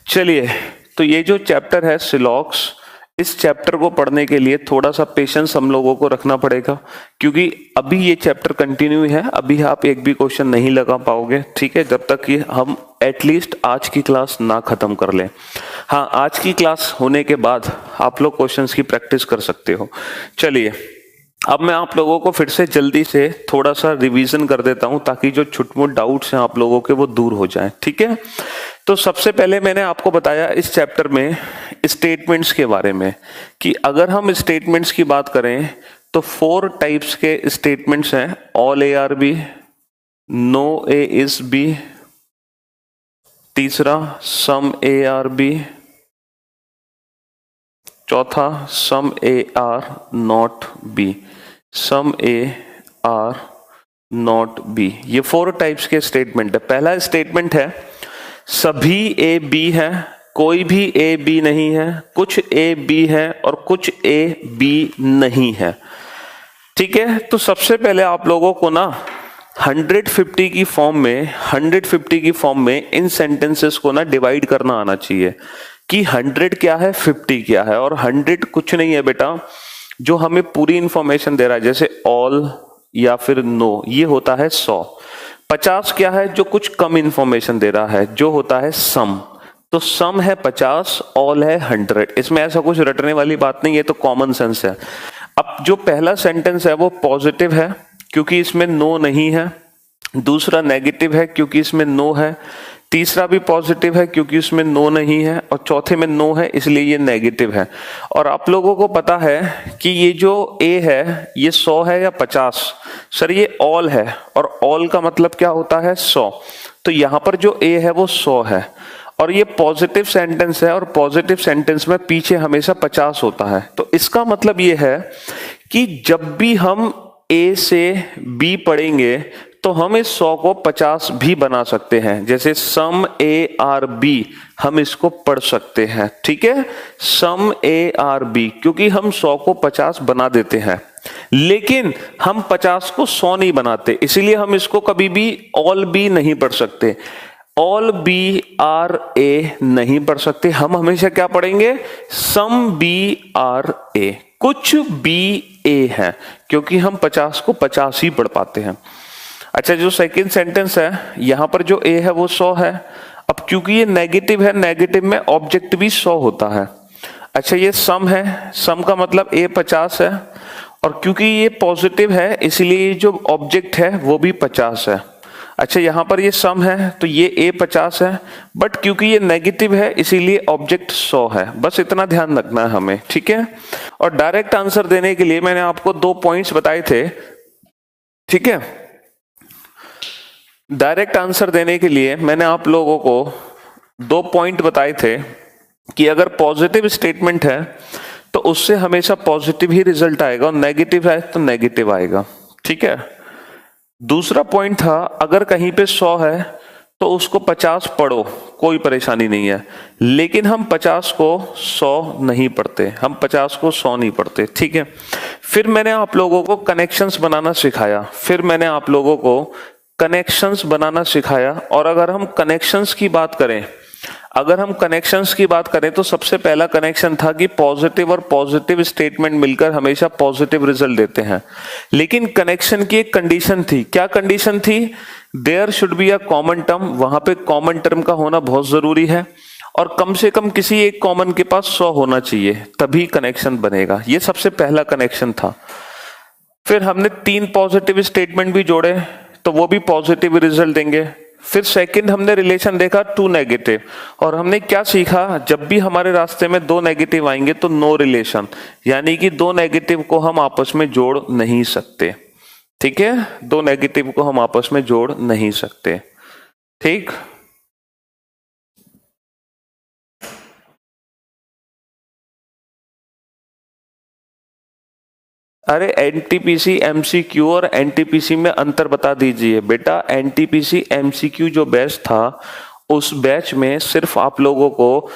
चलिए, तो ये जो चैप्टर है सिलॉक्स, इस चैप्टर को पढ़ने के लिए थोड़ा सा पेशेंस हम लोगों को रखना पड़ेगा, क्योंकि अभी ये चैप्टर कंटिन्यू है। अभी आप एक भी क्वेश्चन नहीं लगा पाओगे, ठीक है, जब तक कि हम एटलीस्ट आज की क्लास ना खत्म कर लें। हाँ, आज की क्लास होने के बाद आप लोग क्वेश्चंस की प्रैक्टिस कर सकते हो। चलिए, अब मैं आप लोगों को फिर से जल्दी से थोड़ा सा रिवीजन कर देता हूं, ताकि जो छुटमुट डाउट्स हैं आप लोगों के वो दूर हो जाएं, ठीक है। तो सबसे पहले मैंने आपको बताया इस चैप्टर में स्टेटमेंट्स के बारे में, कि अगर हम स्टेटमेंट्स की बात करें तो 4 टाइप्स के स्टेटमेंट्स हैं। All A are B, no A is B, तीसरा सम ए आर बी, चौथा some A are not B, some A are not B. ये 4 टाइप्स के स्टेटमेंट है। पहला स्टेटमेंट है सभी ए बी है, कोई भी ए बी नहीं है, कुछ ए बी है और कुछ ए बी नहीं है, ठीक है। तो सबसे पहले आप लोगों को ना 150 की फॉर्म में इन सेंटेंसेस को ना डिवाइड करना आना चाहिए कि 100 क्या है, 50 क्या है। और 100 कुछ नहीं है बेटा, जो हमें पूरी इंफॉर्मेशन दे रहा है, जैसे ऑल या फिर नो, ये होता है 100। 50 क्या है, जो कुछ कम इंफॉर्मेशन दे रहा है, जो होता है सम। तो सम है 50, ऑल है 100। इसमें ऐसा कुछ रटने वाली बात नहीं है, तो कॉमन सेंस है। अब जो पहला सेंटेंस है वो पॉजिटिव है क्योंकि इसमें नो नहीं है, दूसरा नेगेटिव है क्योंकि इसमें नो है, तीसरा भी पॉजिटिव है क्योंकि उसमें नो नहीं है, और चौथे में नो है इसलिए ये नेगेटिव है। और आप लोगों को पता है कि ये जो ए है ये 100 है या 50? सर ये ऑल है, और ऑल का मतलब क्या होता है, 100। तो यहाँ पर जो ए है वो 100 है, और ये पॉजिटिव सेंटेंस है, और पॉजिटिव सेंटेंस में पीछे हमेशा 50 होता है। तो इसका मतलब ये है कि जब भी हम ए से बी पढ़ेंगे तो हम इस 100 को 50 भी बना सकते हैं। जैसे सम ए आर बी, हम इसको पढ़ सकते हैं, ठीक है, सम ए आर बी, क्योंकि हम 100 को 50 बना देते हैं। लेकिन हम 50 को 100 नहीं बनाते, इसीलिए हम इसको कभी भी ऑल बी नहीं पढ़ सकते, ऑल बी आर ए नहीं पढ़ सकते। हम हमेशा क्या पढ़ेंगे, सम बी आर ए, कुछ बी ए है, क्योंकि हम 50 को 50 ही पढ़ पाते हैं। अच्छा, जो सेकंड सेंटेंस है, यहां पर जो ए है वो 100 है। अब क्योंकि ये नेगेटिव है, नेगेटिव में ऑब्जेक्ट भी 100 होता है। अच्छा, ये सम है, सम का मतलब ए 50 है, और क्योंकि ये पॉजिटिव है इसलिए जो ऑब्जेक्ट है वो भी 50 है। अच्छा, यहां पर ये सम है तो ये ए 50 है, बट क्योंकि ये नेगेटिव है इसीलिए ऑब्जेक्ट 100 है। बस इतना ध्यान रखना है हमें, ठीक है। और डायरेक्ट आंसर देने के लिए मैंने आपको 2 पॉइंट्स बताए थे, ठीक है। डायरेक्ट आंसर देने के लिए मैंने आप लोगों को 2 पॉइंट बताए थे कि अगर पॉजिटिव स्टेटमेंट है तो उससे हमेशा पॉजिटिव ही रिजल्ट आएगा, और नेगेटिव है तो नेगेटिव आएगा, ठीक है। दूसरा पॉइंट था, अगर कहीं पे 100 है तो उसको 50 पढ़ो, कोई परेशानी नहीं है, लेकिन हम 50 को 100 नहीं पढ़ते, हम 50 को 100 नहीं पढ़ते, ठीक है। फिर मैंने आप लोगों को कनेक्शंस बनाना सिखाया, और अगर हम कनेक्शंस की बात करें तो सबसे पहला कनेक्शन था कि पॉजिटिव और पॉजिटिव स्टेटमेंट मिलकर हमेशा पॉजिटिव रिजल्ट देते हैं। लेकिन कनेक्शन की एक कंडीशन थी। क्या कंडीशन थी? There should be a common term, वहां पे कॉमन टर्म का होना बहुत जरूरी है, और कम से कम किसी एक कॉमन के पास 100 होना चाहिए, तभी कनेक्शन बनेगा। ये सबसे पहला कनेक्शन था। फिर हमने 3 पॉजिटिव स्टेटमेंट भी जोड़े तो वो भी पॉजिटिव रिजल्ट देंगे। फिर सेकंड हमने रिलेशन देखा 2 नेगेटिव, और हमने क्या सीखा, जब भी हमारे रास्ते में 2 नेगेटिव आएंगे तो नो रिलेशन, यानी कि 2 नेगेटिव को हम आपस में जोड़ नहीं सकते, ठीक है, 2 नेगेटिव को हम आपस में जोड़ नहीं सकते, ठीक। अरे एनटीपीसी एमसीक्यू और एनटीपीसी में अंतर बता दीजिए बेटा। एनटीपीसी एमसीक्यू जो बैच था, उस बैच में सिर्फ आप लोगों को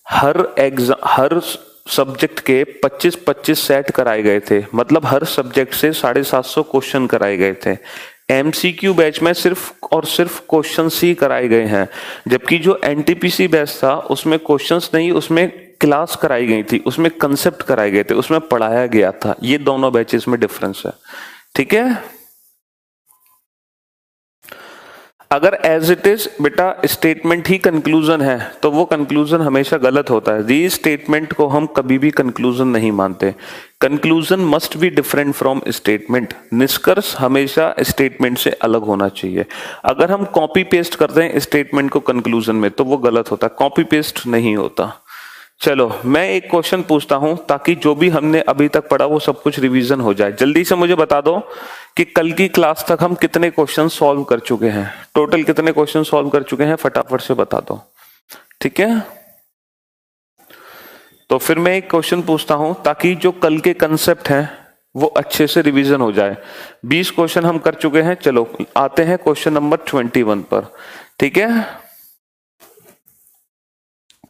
हर सब्जेक्ट के 25-25 सेट कराए गए थे, मतलब हर सब्जेक्ट से 750 क्वेश्चन कराए गए थे। एमसीक्यू बैच में सिर्फ और सिर्फ क्वेश्चंस ही कराए गए हैं, जबकि जो एनटीपीसी बैच था उसमें क्वेश्चंस नहीं, उसमें क्लास कराई गई थी, उसमें कंसेप्ट कराए गए थे, उसमें पढ़ाया गया था। ये दोनों बैचेस में डिफरेंस है, ठीक है। अगर एज इट इज बेटा स्टेटमेंट ही कंक्लूजन है तो वो कंक्लूजन हमेशा गलत होता है। री स्टेटमेंट को हम कभी भी कंक्लूजन नहीं मानते। Conclusion must be different from statement. निष्कर्ष हमेशा स्टेटमेंट से अलग होना चाहिए। अगर हम कॉपी पेस्ट करते हैं स्टेटमेंट को कंक्लूजन में तो वो गलत होता है, कॉपी पेस्ट नहीं होता। चलो मैं एक क्वेश्चन पूछता हूं ताकि जो भी हमने अभी तक पढ़ा वो सब कुछ रिवीजन हो जाए। जल्दी से मुझे बता दो कि कल की क्लास तक हम कितने क्वेश्चन सॉल्व कर चुके हैं, टोटल कितने क्वेश्चन सॉल्व कर चुके हैं, फटाफट से बता दो, ठीक है। तो फिर मैं एक क्वेश्चन पूछता हूं ताकि जो कल के कंसेप्ट हैं वो अच्छे से रिवीजन हो जाए। 20 क्वेश्चन हम कर चुके हैं। चलो आते हैं क्वेश्चन नंबर 21 पर, ठीक है।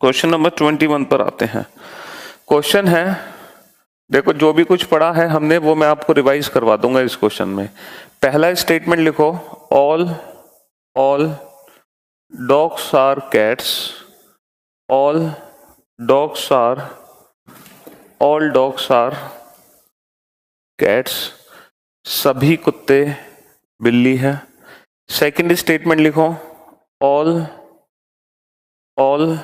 क्वेश्चन नंबर 21 पर आते हैं। क्वेश्चन है, देखो जो भी कुछ पढ़ा है हमने वो मैं आपको रिवाइज करवा दूंगा इस क्वेश्चन में। पहला स्टेटमेंट लिखो, all dogs are cats, all dogs are cats, सभी कुत्ते बिल्ली है। सेकंड स्टेटमेंट लिखो, ऑल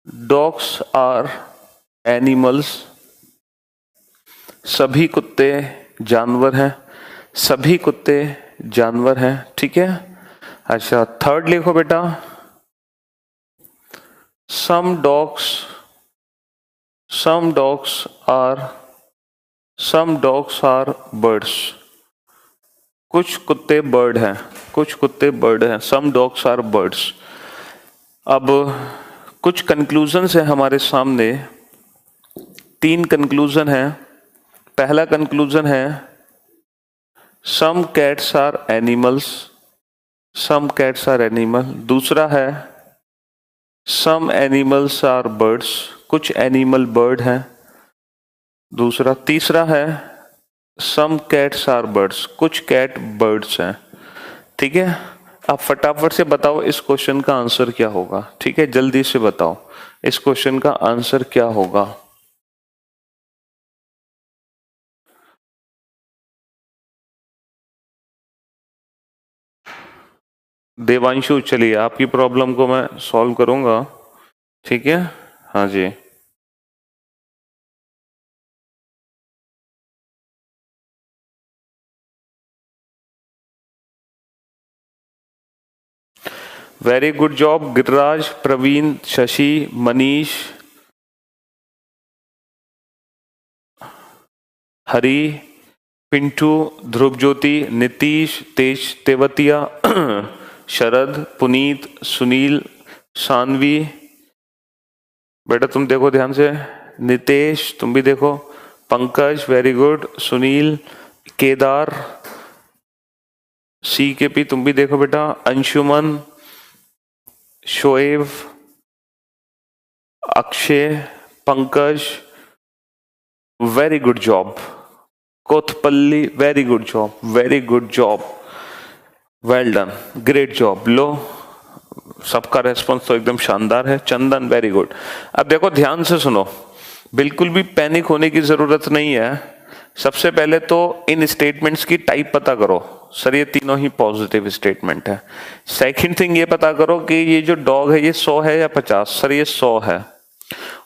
डॉग्स आर एनिमल्स, सभी कुत्ते जानवर हैं, सभी कुत्ते जानवर हैं, ठीक है। अच्छा थर्ड लिखो बेटा, सम डॉग्स आर बर्ड्स, कुछ कुत्ते बर्ड हैं, कुछ कुत्ते बर्ड हैं, सम डॉग्स आर बर्ड्स। अब कुछ कंक्लूजन्स है हमारे सामने, 3 कंक्लूजन है। पहला कंक्लूजन है some cats are animals, some cats are animal. दूसरा है सम एनिमल्स आर बर्ड्स, कुछ एनिमल बर्ड हैं दूसरा। तीसरा है सम कैट्स आर बर्ड्स, कुछ कैट बर्ड्स हैं, ठीक है। आप फटाफट से बताओ इस क्वेश्चन का आंसर क्या होगा, ठीक है। जल्दी से बताओ इस क्वेश्चन का आंसर क्या होगा। देवांशु चलिए आपकी प्रॉब्लम को मैं सॉल्व करूंगा, ठीक है। हाँ जी very good job Giriraj, Praveen, Shashi, Manish, Hari, Pintu, Dhruv Jyoti, Nitish, Tej, Tewatia, Sharad, Puneet, Sunil, Saanvi, बेटा तुम देखो ध्यान से, नितेश तुम भी देखो, Pankaj very good, Sunil, Kedar, C K P तुम भी देखो बेटा, Anshuman, Shoaib, Akshay, Pankaj very good job, Kothapalli very good job, very good job, well done, great job. लो सबका रेस्पॉन्स तो एकदम शानदार है। चंदन वेरी गुड। अब देखो ध्यान से सुनो, बिल्कुल भी पैनिक होने की जरूरत नहीं है। सबसे पहले तो इन स्टेटमेंट्स की टाइप पता करो, सर ये तीनों ही पॉजिटिव स्टेटमेंट है। सेकंड थिंग ये पता करो कि ये जो डॉग है ये 100 है या 50, सर ये 100 है।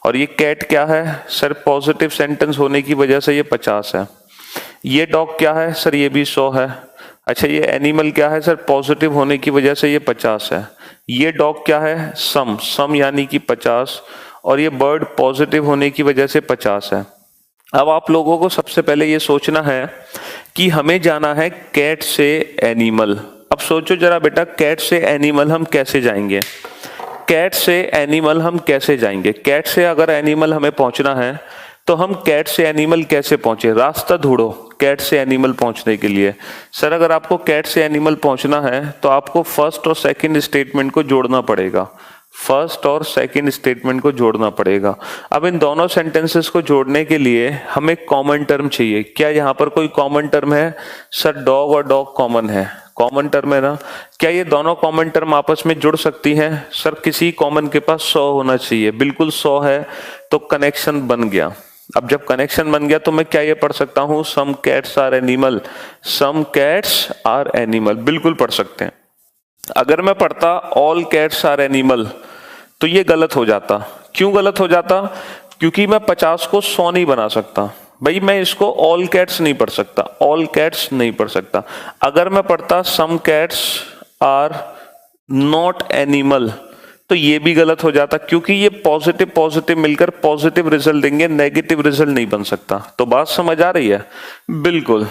और ये कैट क्या है, सर पॉजिटिव सेंटेंस होने की वजह से ये 50 है। ये डॉग क्या है, सर ये भी 100 है। अच्छा ये एनिमल क्या है, सर पॉजिटिव होने की वजह से ये 50 है। ये डॉग क्या है, सम यानी कि 50, और ये बर्ड पॉजिटिव होने की वजह से 50 है। अब आप लोगों को सबसे पहले ये सोचना है कि हमें जाना है कैट से एनिमल। अब सोचो जरा बेटा, कैट से एनिमल हम कैसे जाएंगे, कैट से एनिमल हम कैसे जाएंगे। कैट से अगर एनिमल हमें पहुंचना है तो हम कैट से एनिमल कैसे पहुंचे, रास्ता ढूंढो कैट से एनिमल पहुंचने के लिए। सर अगर आपको कैट से एनिमल पहुंचना है तो आपको फर्स्ट और सेकंड स्टेटमेंट को जोड़ना पड़ेगा। फर्स्ट और सेकंड स्टेटमेंट को जोड़ना पड़ेगा। अब इन दोनों सेंटेंसेस को जोड़ने के लिए हमें कॉमन टर्म चाहिए। क्या यहाँ पर कोई कॉमन टर्म है? सर डॉग और डॉग कॉमन है, कॉमन टर्म है ना। क्या ये दोनों कॉमन टर्म आपस में जुड़ सकती हैं? सर किसी कॉमन के पास 100 होना चाहिए, बिल्कुल 100 है तो कनेक्शन बन गया। अब जब कनेक्शन बन गया तो मैं क्या ये पढ़ सकता हूं, some cats are animal, some cats are animal, बिल्कुल पढ़ सकते हैं। अगर मैं पढ़ता ऑल कैट्स आर एनिमल तो ये गलत हो जाता। क्यों गलत हो जाता? क्योंकि मैं 50 को 100 नहीं बना सकता भाई, मैं इसको ऑल कैट्स नहीं पढ़ सकता, ऑल कैट्स नहीं पढ़ सकता। अगर मैं पढ़ता some cats are not animal तो ये भी गलत हो जाता, क्योंकि ये पॉजिटिव पॉजिटिव मिलकर पॉजिटिव रिजल्ट देंगे, नेगेटिव रिजल्ट नहीं बन सकता। तो बात समझ आ रही है? बिल्कुल।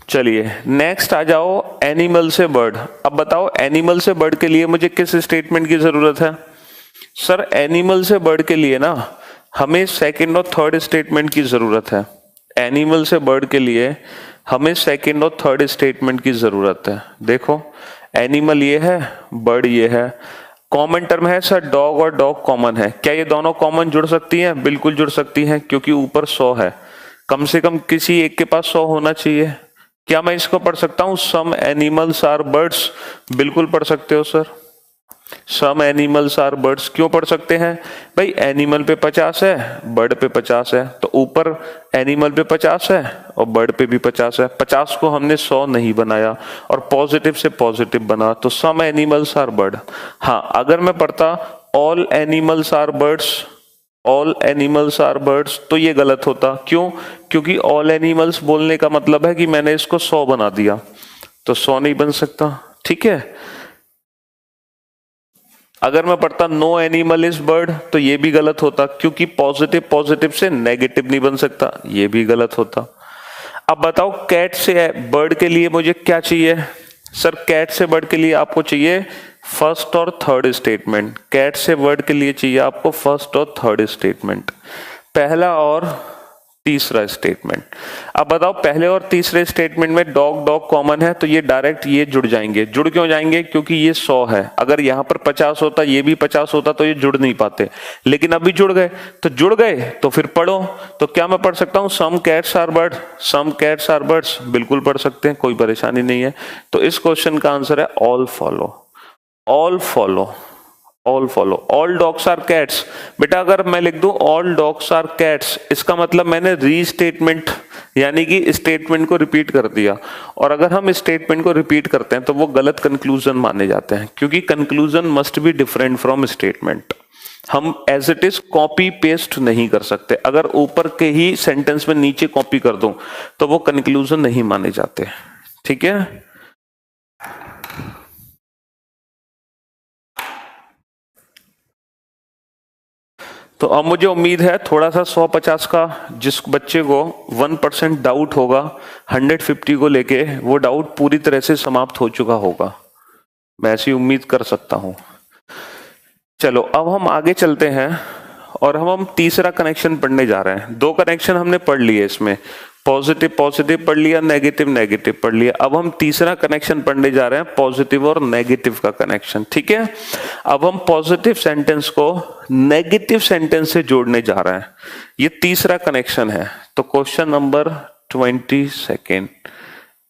चलिए नेक्स्ट आ जाओ, एनिमल से बर्ड। अब बताओ एनिमल से बर्ड के लिए मुझे किस स्टेटमेंट की जरूरत है? सर एनिमल से बर्ड के लिए ना हमें सेकंड और थर्ड स्टेटमेंट की जरूरत है। एनिमल से बर्ड के लिए हमें सेकंड और थर्ड स्टेटमेंट की जरूरत है। देखो एनिमल ये है, बर्ड ये है, कॉमन टर्म है सर डॉग और डॉग कॉमन है। क्या ये दोनों कॉमन जुड़ सकती हैं? बिल्कुल जुड़ सकती हैं, क्योंकि ऊपर 100 है, कम से कम किसी एक के पास 100 होना चाहिए। क्या मैं इसको पढ़ सकता हूं सम एनिमल्स आर बर्ड्स? बिल्कुल पढ़ सकते हो sir, some animals are birds. क्यों पढ़ सकते हैं भाई? एनिमल पे 50 है, बर्ड पे 50 है, तो ऊपर एनिमल पे 50 है और बर्ड पे भी 50 है। 50 को हमने 100 नहीं बनाया और पॉजिटिव से पॉजिटिव बना, तो सम एनिमल्स आर बर्ड। हाँ अगर मैं पढ़ता all animals are birds, all animals are birds तो ये गलत होता। क्यों? क्योंकि ऑल एनिमल्स बोलने का मतलब है कि मैंने इसको 100 बना दिया, तो 100 नहीं बन सकता। ठीक है। अगर मैं पढ़ता नो एनिमल इज बर्ड तो ये भी गलत होता, क्योंकि पॉजिटिव पॉजिटिव से नेगेटिव नहीं बन सकता, ये भी गलत होता। अब बताओ कैट से बर्ड के लिए मुझे क्या चाहिए? सर कैट से बर्ड के लिए आपको चाहिए फर्स्ट और थर्ड स्टेटमेंट। कैट से वर्ड के लिए चाहिए आपको फर्स्ट और थर्ड स्टेटमेंट, पहला और तीसरा स्टेटमेंट। अब बताओ पहले और तीसरे स्टेटमेंट में डॉग डॉग कॉमन है, तो ये डायरेक्ट ये जुड़ जाएंगे। जुड़ क्यों जाएंगे? क्योंकि ये 100 है, अगर यहां पर 50 होता ये भी 50 होता तो ये जुड़ नहीं पाते, लेकिन अभी जुड़ गए तो जुड़ गए। तो फिर पढ़ो, तो क्या मैं पढ़ सकता हूं some cats are bird, some cats are birds? बिल्कुल पढ़ सकते हैं, कोई परेशानी नहीं है। तो इस क्वेश्चन का आंसर है all follow, all follow, all follow. All dogs are cats, बेटा अगर मैं लिख दूं ऑल डॉग्स आर कैट्स, इसका मतलब मैंने रीस्टेटमेंट यानी कि स्टेटमेंट को रिपीट कर दिया। और अगर हम स्टेटमेंट को रिपीट करते हैं तो वो गलत कंक्लूजन माने जाते हैं, क्योंकि conclusion must be different from statement. हम as it is copy paste नहीं कर सकते। अगर ऊपर के ही सेंटेंस में नीचे कॉपी कर दूं तो वो कंक्लूजन नहीं माने जाते। ठीक है। तो अब मुझे उम्मीद है थोड़ा सा 150 का, जिस बच्चे को 1% डाउट होगा 150 को लेके, वो डाउट पूरी तरह से समाप्त हो चुका होगा, मैं ऐसी उम्मीद कर सकता हूं। चलो अब हम आगे चलते हैं और हम तीसरा कनेक्शन पढ़ने जा रहे हैं। 2 कनेक्शन हमने पढ़ लिए इसमें, पॉजिटिव पॉजिटिव पढ़ लिया, नेगेटिव नेगेटिव पढ़ लिया। अब हम तीसरा कनेक्शन पढ़ने जा रहे हैं, पॉजिटिव और नेगेटिव का कनेक्शन। ठीक है। अब हम पॉजिटिव सेंटेंस को नेगेटिव सेंटेंस से जोड़ने जा रहे हैं, ये तीसरा कनेक्शन है। तो क्वेश्चन नंबर 22,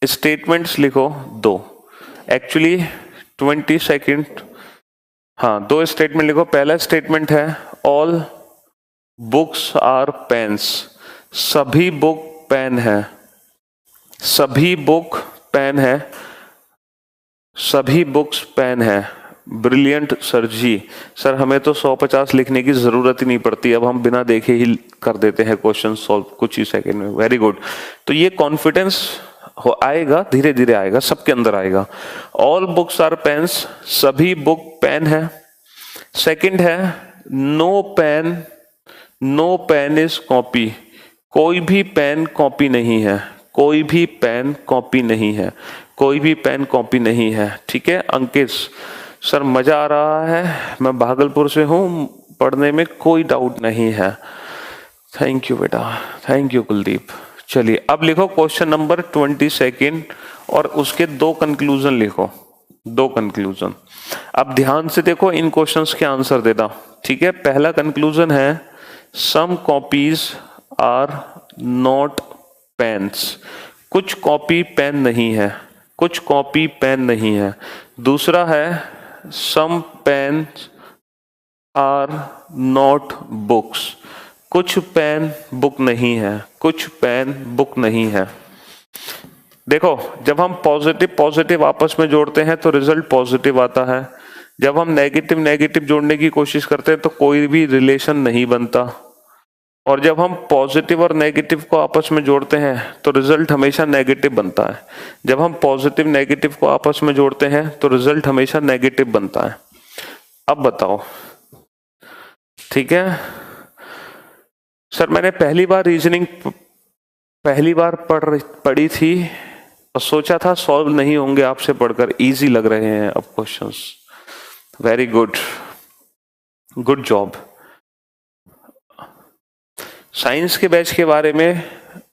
स्टेटमेंट्स लिखो 2, एक्चुअली 22, हाँ 2 स्टेटमेंट लिखो। पहला स्टेटमेंट है ऑल बुक्स आर पेन्स, सभी बुक पेन है, सभी बुक पेन है, सभी बुक्स पेन है। ब्रिलियंट सर जी, सर हमें तो 150 लिखने की जरूरत ही नहीं पड़ती, अब हम बिना देखे ही कर देते हैं क्वेश्चन सॉल्व कुछ ही सेकंड में। Very good. तो ये कॉन्फिडेंस हो आएगा, धीरे धीरे आएगा, सबके अंदर आएगा। ऑल बुक्स आर पेन्स, सभी बुक पेन है। सेकंड है no pen, no pen is copy, कोई भी पेन कॉपी नहीं है, कोई भी पेन कॉपी नहीं है, कोई भी पेन कॉपी नहीं है। ठीक है। अंकित सर मजा आ रहा है, मैं भागलपुर से हूं, पढ़ने में कोई डाउट नहीं है। थैंक यू बेटा, थैंक यू कुलदीप। चलिए अब लिखो क्वेश्चन नंबर 22 और उसके 2 कंक्लूजन लिखो। दो कंक्लूजन। अब ध्यान से देखो इन क्वेश्चंस के आंसर देना, ठीक है। पहला कंक्लूजन है सम कॉपीज आर नॉट पेन्स, कुछ कॉपी पेन नहीं है, कुछ कॉपी पेन नहीं है। दूसरा है some pens are not books, कुछ पेन बुक नहीं है, कुछ पेन बुक नहीं है। देखो जब हम पॉजिटिव पॉजिटिव आपस में जोड़ते हैं तो रिजल्ट पॉजिटिव आता है, जब हम नेगेटिव नेगेटिव जोड़ने की कोशिश करते हैं तो कोई भी रिलेशन नहीं बनता, और जब हम पॉजिटिव और नेगेटिव को आपस में जोड़ते हैं तो रिजल्ट हमेशा नेगेटिव बनता है। जब हम पॉजिटिव नेगेटिव को आपस में जोड़ते हैं तो रिजल्ट हमेशा नेगेटिव बनता है। अब बताओ, ठीक है सर मैंने पहली बार रीजनिंग पहली बार पढ़ी थी और सोचा था सॉल्व नहीं होंगे आपसे पढ़कर, इजी लग रहे हैं अब questions. Very good, good job. Science के बैच के बारे में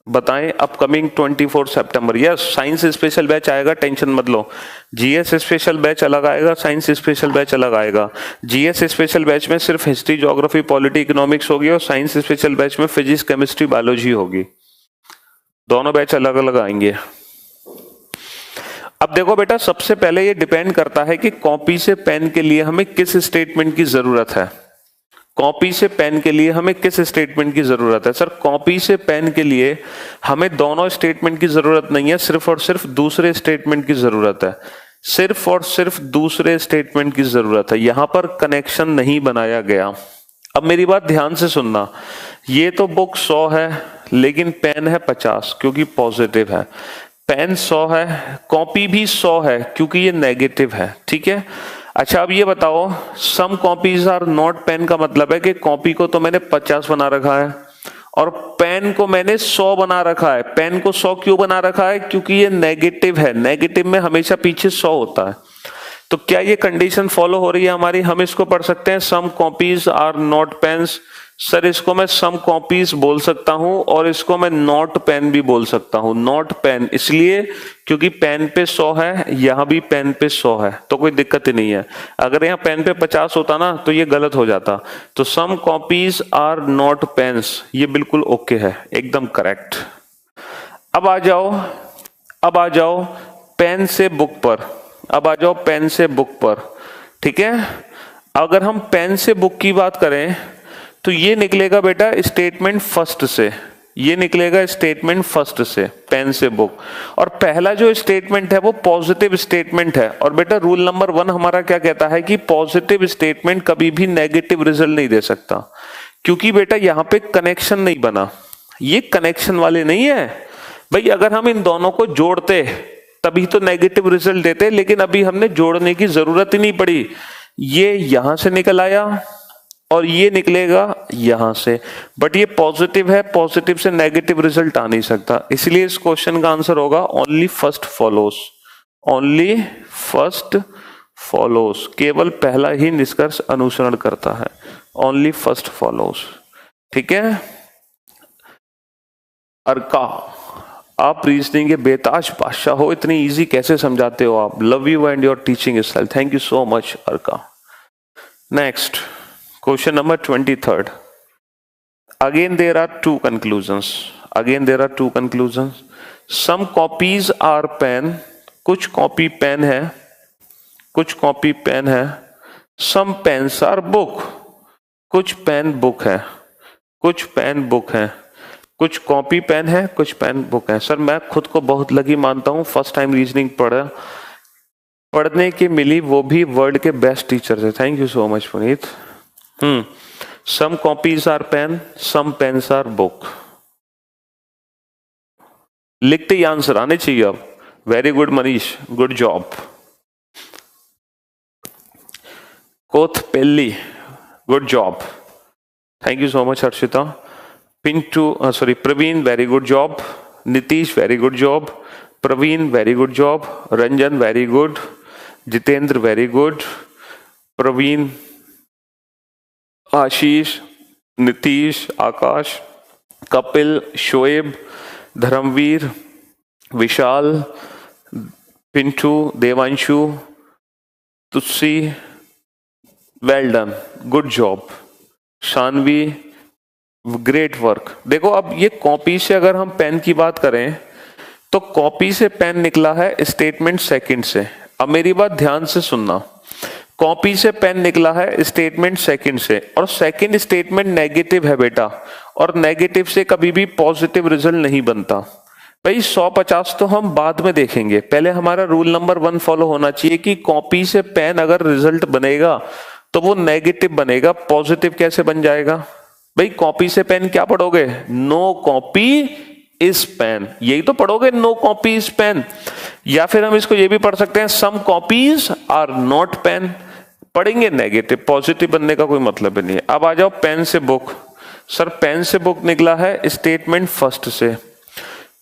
बताएं, अपकमिंग 24 सितंबर। यस, साइंस स्पेशल बैच आएगा, टेंशन मत लो। जीएस स्पेशल बैच अलग आएगा, साइंस स्पेशल बैच अलग आएगा। जीएस स्पेशल बैच में सिर्फ हिस्ट्री, ज्योग्राफी, पॉलिटी, इकोनॉमिक्स होगी, और साइंस स्पेशल बैच में फिजिक्स, केमिस्ट्री, बायोलॉजी होगी। दोनों बैच अलग अलग आएंगे। अब देखो बेटा, सबसे पहले ये डिपेंड करता है कि कॉपी से पेन के लिए हमें किस स्टेटमेंट की जरूरत है। कॉपी से पेन के लिए हमें किस स्टेटमेंट की जरूरत है? सर कॉपी से पेन के लिए हमें दोनों स्टेटमेंट की जरूरत नहीं है, सिर्फ और सिर्फ दूसरे स्टेटमेंट की जरूरत है। सिर्फ और सिर्फ दूसरे स्टेटमेंट की जरूरत है, यहां पर कनेक्शन नहीं बनाया गया। अब मेरी बात ध्यान से सुनना, ये तो बुक 100 है लेकिन पेन है 50 क्योंकि पॉजिटिव है। पेन 100 है, कॉपी भी 100 है क्योंकि ये नेगेटिव है, ठीक है। अच्छा अब ये बताओ, सम कॉपीज आर नॉट पेन का मतलब है कि कॉपी को तो मैंने 50 बना रखा है और पेन को मैंने 100 बना रखा है। पेन को 100 क्यों बना रखा है? क्योंकि ये नेगेटिव है, नेगेटिव में हमेशा पीछे 100 होता है। तो क्या ये कंडीशन फॉलो हो रही है हमारी? हम इसको पढ़ सकते हैं some copies are not pens. Sir इसको मैं सम कॉपीज बोल सकता हूं और इसको मैं नॉट पेन भी बोल सकता हूं। नॉट पेन इसलिए क्योंकि पेन पे 100 है, यहां भी पेन पे 100 है, तो कोई दिक्कत ही नहीं है। अगर यहां पेन पे 50 होता ना तो ये गलत हो जाता। तो सम कॉपीज आर नॉट पेन्स, ये बिल्कुल ओके है, एकदम करेक्ट। अब आ जाओ पेन से बुक पर। अब आ जाओ पेन से बुक पर, ठीक है। अगर हम पेन से बुक की बात करें तो ये निकलेगा बेटा स्टेटमेंट फर्स्ट से, ये निकलेगा स्टेटमेंट फर्स्ट से, पेन से बुक। और पहला जो स्टेटमेंट है वो पॉजिटिव स्टेटमेंट है। और बेटा रूल नंबर 1 हमारा क्या कहता है कि पॉजिटिव स्टेटमेंट कभी भी नेगेटिव रिजल्ट नहीं दे सकता, क्योंकि बेटा यहां पे कनेक्शन नहीं बना, ये कनेक्शन वाले नहीं है भाई। अगर हम इन दोनों को जोड़ते तभी तो नेगेटिव रिजल्ट देते, लेकिन अभी हमने जोड़ने की जरूरत ही नहीं पड़ी। ये यहां से निकल आया और ये निकलेगा यहां से, बट ये पॉजिटिव है, पॉजिटिव से नेगेटिव रिजल्ट आ नहीं सकता। इसलिए इस क्वेश्चन का आंसर होगा only first follows. Only first follows, केवल पहला ही निष्कर्ष अनुसरण करता है। ओनली फर्स्ट फॉलोस, ठीक है। अर्का, आप रीजनिंग के बेताज बादशाह हो, इतनी इजी कैसे समझाते हो आप। Love you and your teaching style, thank you so much Arka. Next question number 23rd। Again there are two conclusions. Some copies are pen, कुछ कॉपी पेन है, कुछ कॉपी पेन है। सम पेन्स आर बुक, कुछ pen book है, कुछ pen book है। कुछ copy pen है, कुछ पेन बुक है। सर मैं खुद को बहुत लकी मानता हूं, फर्स्ट टाइम रीजनिंग पढ़ने की मिली, वो भी वर्ल्ड के बेस्ट टीचर से। Thank you so much Puneet. Some copies are pen, some pens are book. लिखते ही आंसर आने चाहिए अब। Very good Manish, good job. Kothapalli, good job, thank you so much Harshita. Praveen, very good job. Nitish, very good job. Praveen, very good job. Ranjan, very good. Jitendra, very good. Praveen, Ashish, Nitish, Akash, Kapil, Shoaib, Dharmveer, Vishal, Pintu, Devanshu, तुस्सी, well done, good job, Shanvi, great work. देखो अब ये copy से अगर हम पेन की बात करें तो कॉपी से पेन निकला है स्टेटमेंट सेकंड से। अब मेरी बात ध्यान से सुनना, कॉपी से पेन निकला है स्टेटमेंट सेकंड से, और सेकंड स्टेटमेंट नेगेटिव है बेटा, और नेगेटिव से कभी भी पॉजिटिव रिजल्ट नहीं बनता। भाई 150 तो हम बाद में देखेंगे, पहले हमारा रूल नंबर 1 फॉलो होना चाहिए कि कॉपी से पेन अगर रिजल्ट बनेगा तो वो नेगेटिव बनेगा, पॉजिटिव कैसे बन जाएगा। भाई कॉपी से पेन क्या पढ़ोगे, नो कॉपी इज पेन, यही तो पढ़ोगे, नो कॉपी इज पेन। या फिर हम इसको ये भी पढ़ सकते हैं, some copies are not pen, पढ़ेंगे नेगेटिव, पॉजिटिव बनने का कोई मतलब नहीं है। अब आ जाओ पेन से बुक। सर पेन से बुक निकला है स्टेटमेंट फर्स्ट से,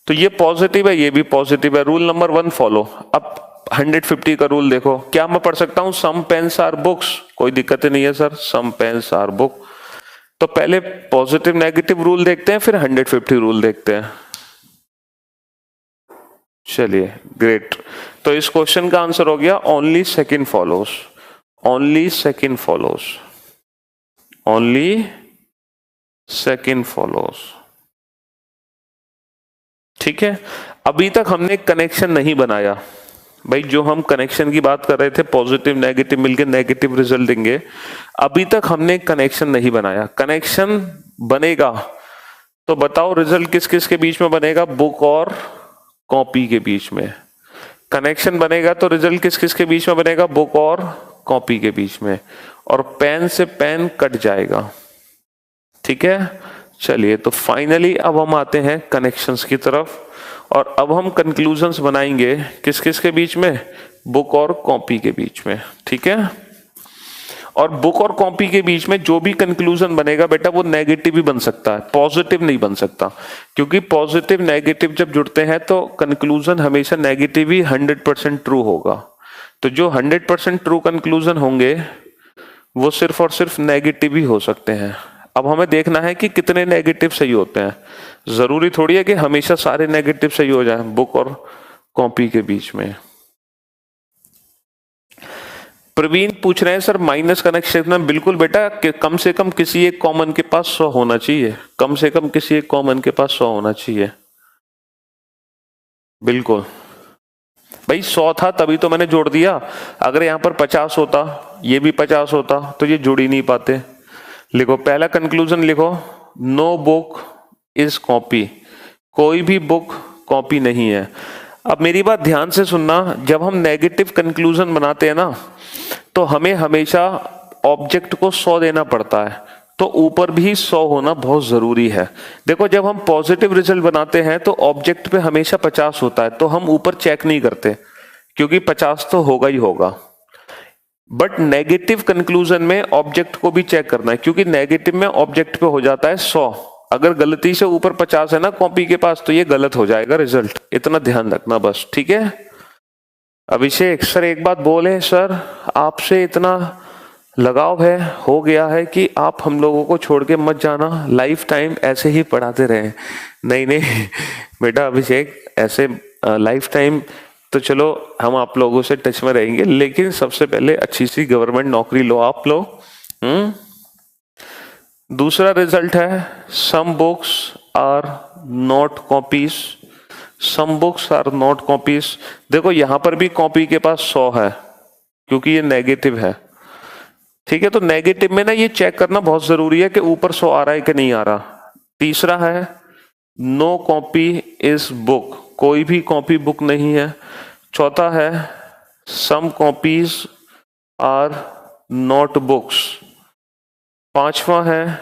तो ये पॉजिटिव है, ये भी पॉजिटिव है, रूल नंबर 1 फॉलो। अब 150 का रूल देखो, क्या मैं पढ़ सकता हूं सम पेन्स आर बुक्स, कोई दिक्कत नहीं है sir, some pens are book. तो पहले पॉजिटिव नेगेटिव रूल देखते हैं, फिर 150 रूल देखते हैं। चलिए ग्रेट, तो इस क्वेश्चन का आंसर हो गया only second follows, only second follows, only second follows. ठीक है, अभी तक हमने कनेक्शन नहीं बनाया भाई, जो हम कनेक्शन की बात कर रहे थे, पॉजिटिव नेगेटिव मिलके नेगेटिव रिजल्ट देंगे, अभी तक हमने कनेक्शन नहीं बनाया। कनेक्शन बनेगा तो बताओ रिजल्ट किस किस के बीच में बनेगा, बुक और कॉपी के बीच में। कनेक्शन बनेगा तो रिजल्ट किस किस के बीच में बनेगा, बुक और कॉपी के बीच में, और पेन से पेन कट जाएगा। ठीक है, चलिए तो फाइनली अब हम आते हैं कनेक्शंस की तरफ, और अब हम कंक्लूजन्स बनाएंगे किस किस के बीच में, बुक और कॉपी के बीच में। ठीक है, और बुक और कॉपी के बीच में जो भी कंक्लूजन बनेगा बेटा वो नेगेटिव ही बन सकता है, पॉजिटिव नहीं बन सकता, क्योंकि पॉजिटिव नेगेटिव जब जुड़ते हैं तो कंक्लूजन हमेशा नेगेटिव ही 100% ट्रू होगा। तो जो 100% ट्रू कंक्लूजन होंगे वो सिर्फ और सिर्फ नेगेटिव ही हो सकते हैं। अब हमें देखना है कि कितने नेगेटिव सही होते हैं, जरूरी थोड़ी है कि हमेशा सारे नेगेटिव सही हो जाए बुक और कॉपी के बीच में। प्रवीण पूछ रहे हैं सर माइनस कनेक्शन में, बिल्कुल बेटा, कम से कम किसी एक कॉमन के पास 100 होना चाहिए, कम से कम किसी एक कॉमन के पास 100 होना चाहिए। बिल्कुल भाई 100 था तभी तो मैंने जोड़ दिया, अगर यहां पर 50 होता, ये भी 50 होता, तो ये जुड़ ही नहीं पाते। लिखो पहला कंक्लूजन, लिखो नो बुक इज कॉपी, कोई भी बुक कॉपी नहीं है। अब मेरी बात ध्यान से सुनना, जब हम नेगेटिव कंक्लूजन बनाते हैं ना तो हमें हमेशा ऑब्जेक्ट को 100 देना पड़ता है, तो ऊपर भी 100 होना बहुत जरूरी है। देखो जब हम पॉजिटिव रिजल्ट बनाते हैं तो ऑब्जेक्ट पे हमेशा 50 होता है, तो हम ऊपर चेक नहीं करते क्योंकि 50 तो होगा ही होगा। बट नेगेटिव कंक्लूजन में ऑब्जेक्ट को भी चेक करना है, क्योंकि नेगेटिव में ऑब्जेक्ट पे हो जाता है 100, अगर गलती से ऊपर 50 है ना कॉपी के पास तो ये गलत हो जाएगा रिजल्ट, इतना ध्यान रखना बस। ठीक है, अभिषेक सर एक बात बोले, सर आपसे इतना लगाव है, हो गया है कि आप हम लोगों को छोड़ के मत जाना, लाइफ टाइम ऐसे ही पढ़ाते रहे। नहीं नहीं बेटा अभिषेक, ऐसे लाइफ टाइम तो चलो हम आप लोगों से टच में रहेंगे, लेकिन सबसे पहले अच्छी सी गवर्नमेंट नौकरी लो आप लोग। दूसरा रिजल्ट है some books are not copies, some books are not copies. देखो यहां पर भी कॉपी के पास 100 है क्योंकि ये नेगेटिव है। ठीक है, तो नेगेटिव में ना ये चेक करना बहुत जरूरी है कि ऊपर 100 आ रहा है कि नहीं आ रहा। तीसरा है नो कॉपी इज बुक, कोई भी कॉपी बुक नहीं है। चौथा है सम कॉपीज आर नॉट बुक्स। पांचवा है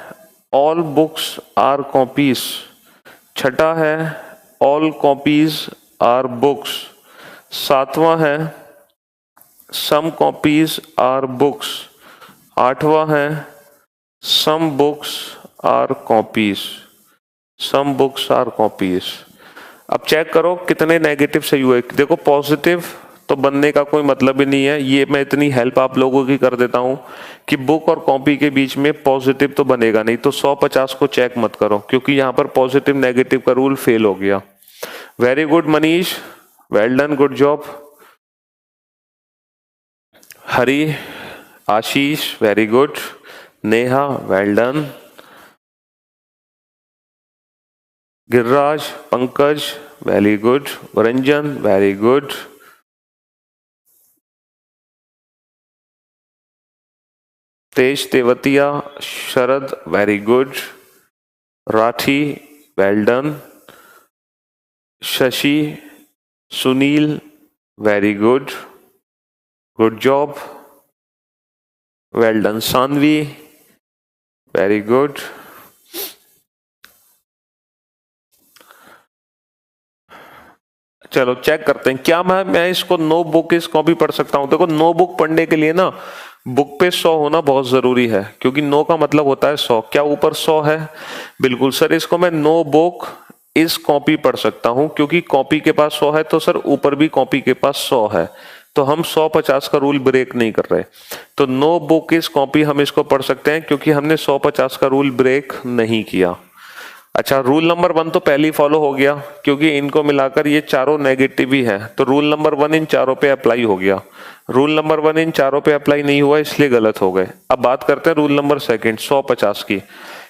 ऑल बुक्स आर कॉपीज। छठा है ऑल कॉपीज आर बुक्स। सातवां है सम कॉपीज आर बुक्स। आठवां है some books are copies, some books are copies. अब चेक करो कितने नेगेटिव सही हुए। देखो पॉजिटिव तो बनने का कोई मतलब ही नहीं है, ये मैं इतनी हेल्प आप लोगों की कर देता हूं कि बुक और कॉपी के बीच में पॉजिटिव तो बनेगा नहीं, तो 150 को चेक मत करो क्योंकि यहां पर पॉजिटिव नेगेटिव का रूल फेल हो गया। Very good Manish, well done, good job. Hari, Ashish very good, Neha well done, Giriraj, Pankaj very good, Ranjan very good, Tej Tewatia, Sharad very good, Rathi well done, Shashi, Sunil very good, good job, well done, Saanvi very good. चलो check करते हैं क्या मैं इसको no book इस copy पढ़ सकता हूं। देखो नो बुक पढ़ने के लिए ना बुक पे 100 होना बहुत जरूरी है, क्योंकि नो का मतलब होता है 100। क्या ऊपर 100 है? बिल्कुल सर, इसको मैं नो बुक इस कॉपी पढ़ सकता हूं, क्योंकि कॉपी के पास 100 है तो सर ऊपर भी कॉपी के पास 100 है, तो हम 100-50 का रूल ब्रेक नहीं कर रहे। तो नो बुक इस कॉपी हम इसको पढ़ सकते हैं, क्योंकि हमने 100-50 का रूल ब्रेक नहीं किया। अच्छा, रूल नंबर 1 तो पहले ही फॉलो हो गया, क्योंकि इनको मिलाकर ये चारों नेगेटिव ही है, तो रूल नंबर 1 इन चारों पे अप्लाई हो गया। रूल नंबर 1 इन चारों पे अप्लाई नहीं हुआ, इसलिए गलत हो गए। अब बात करते हैं रूल नंबर 2 100-50 की।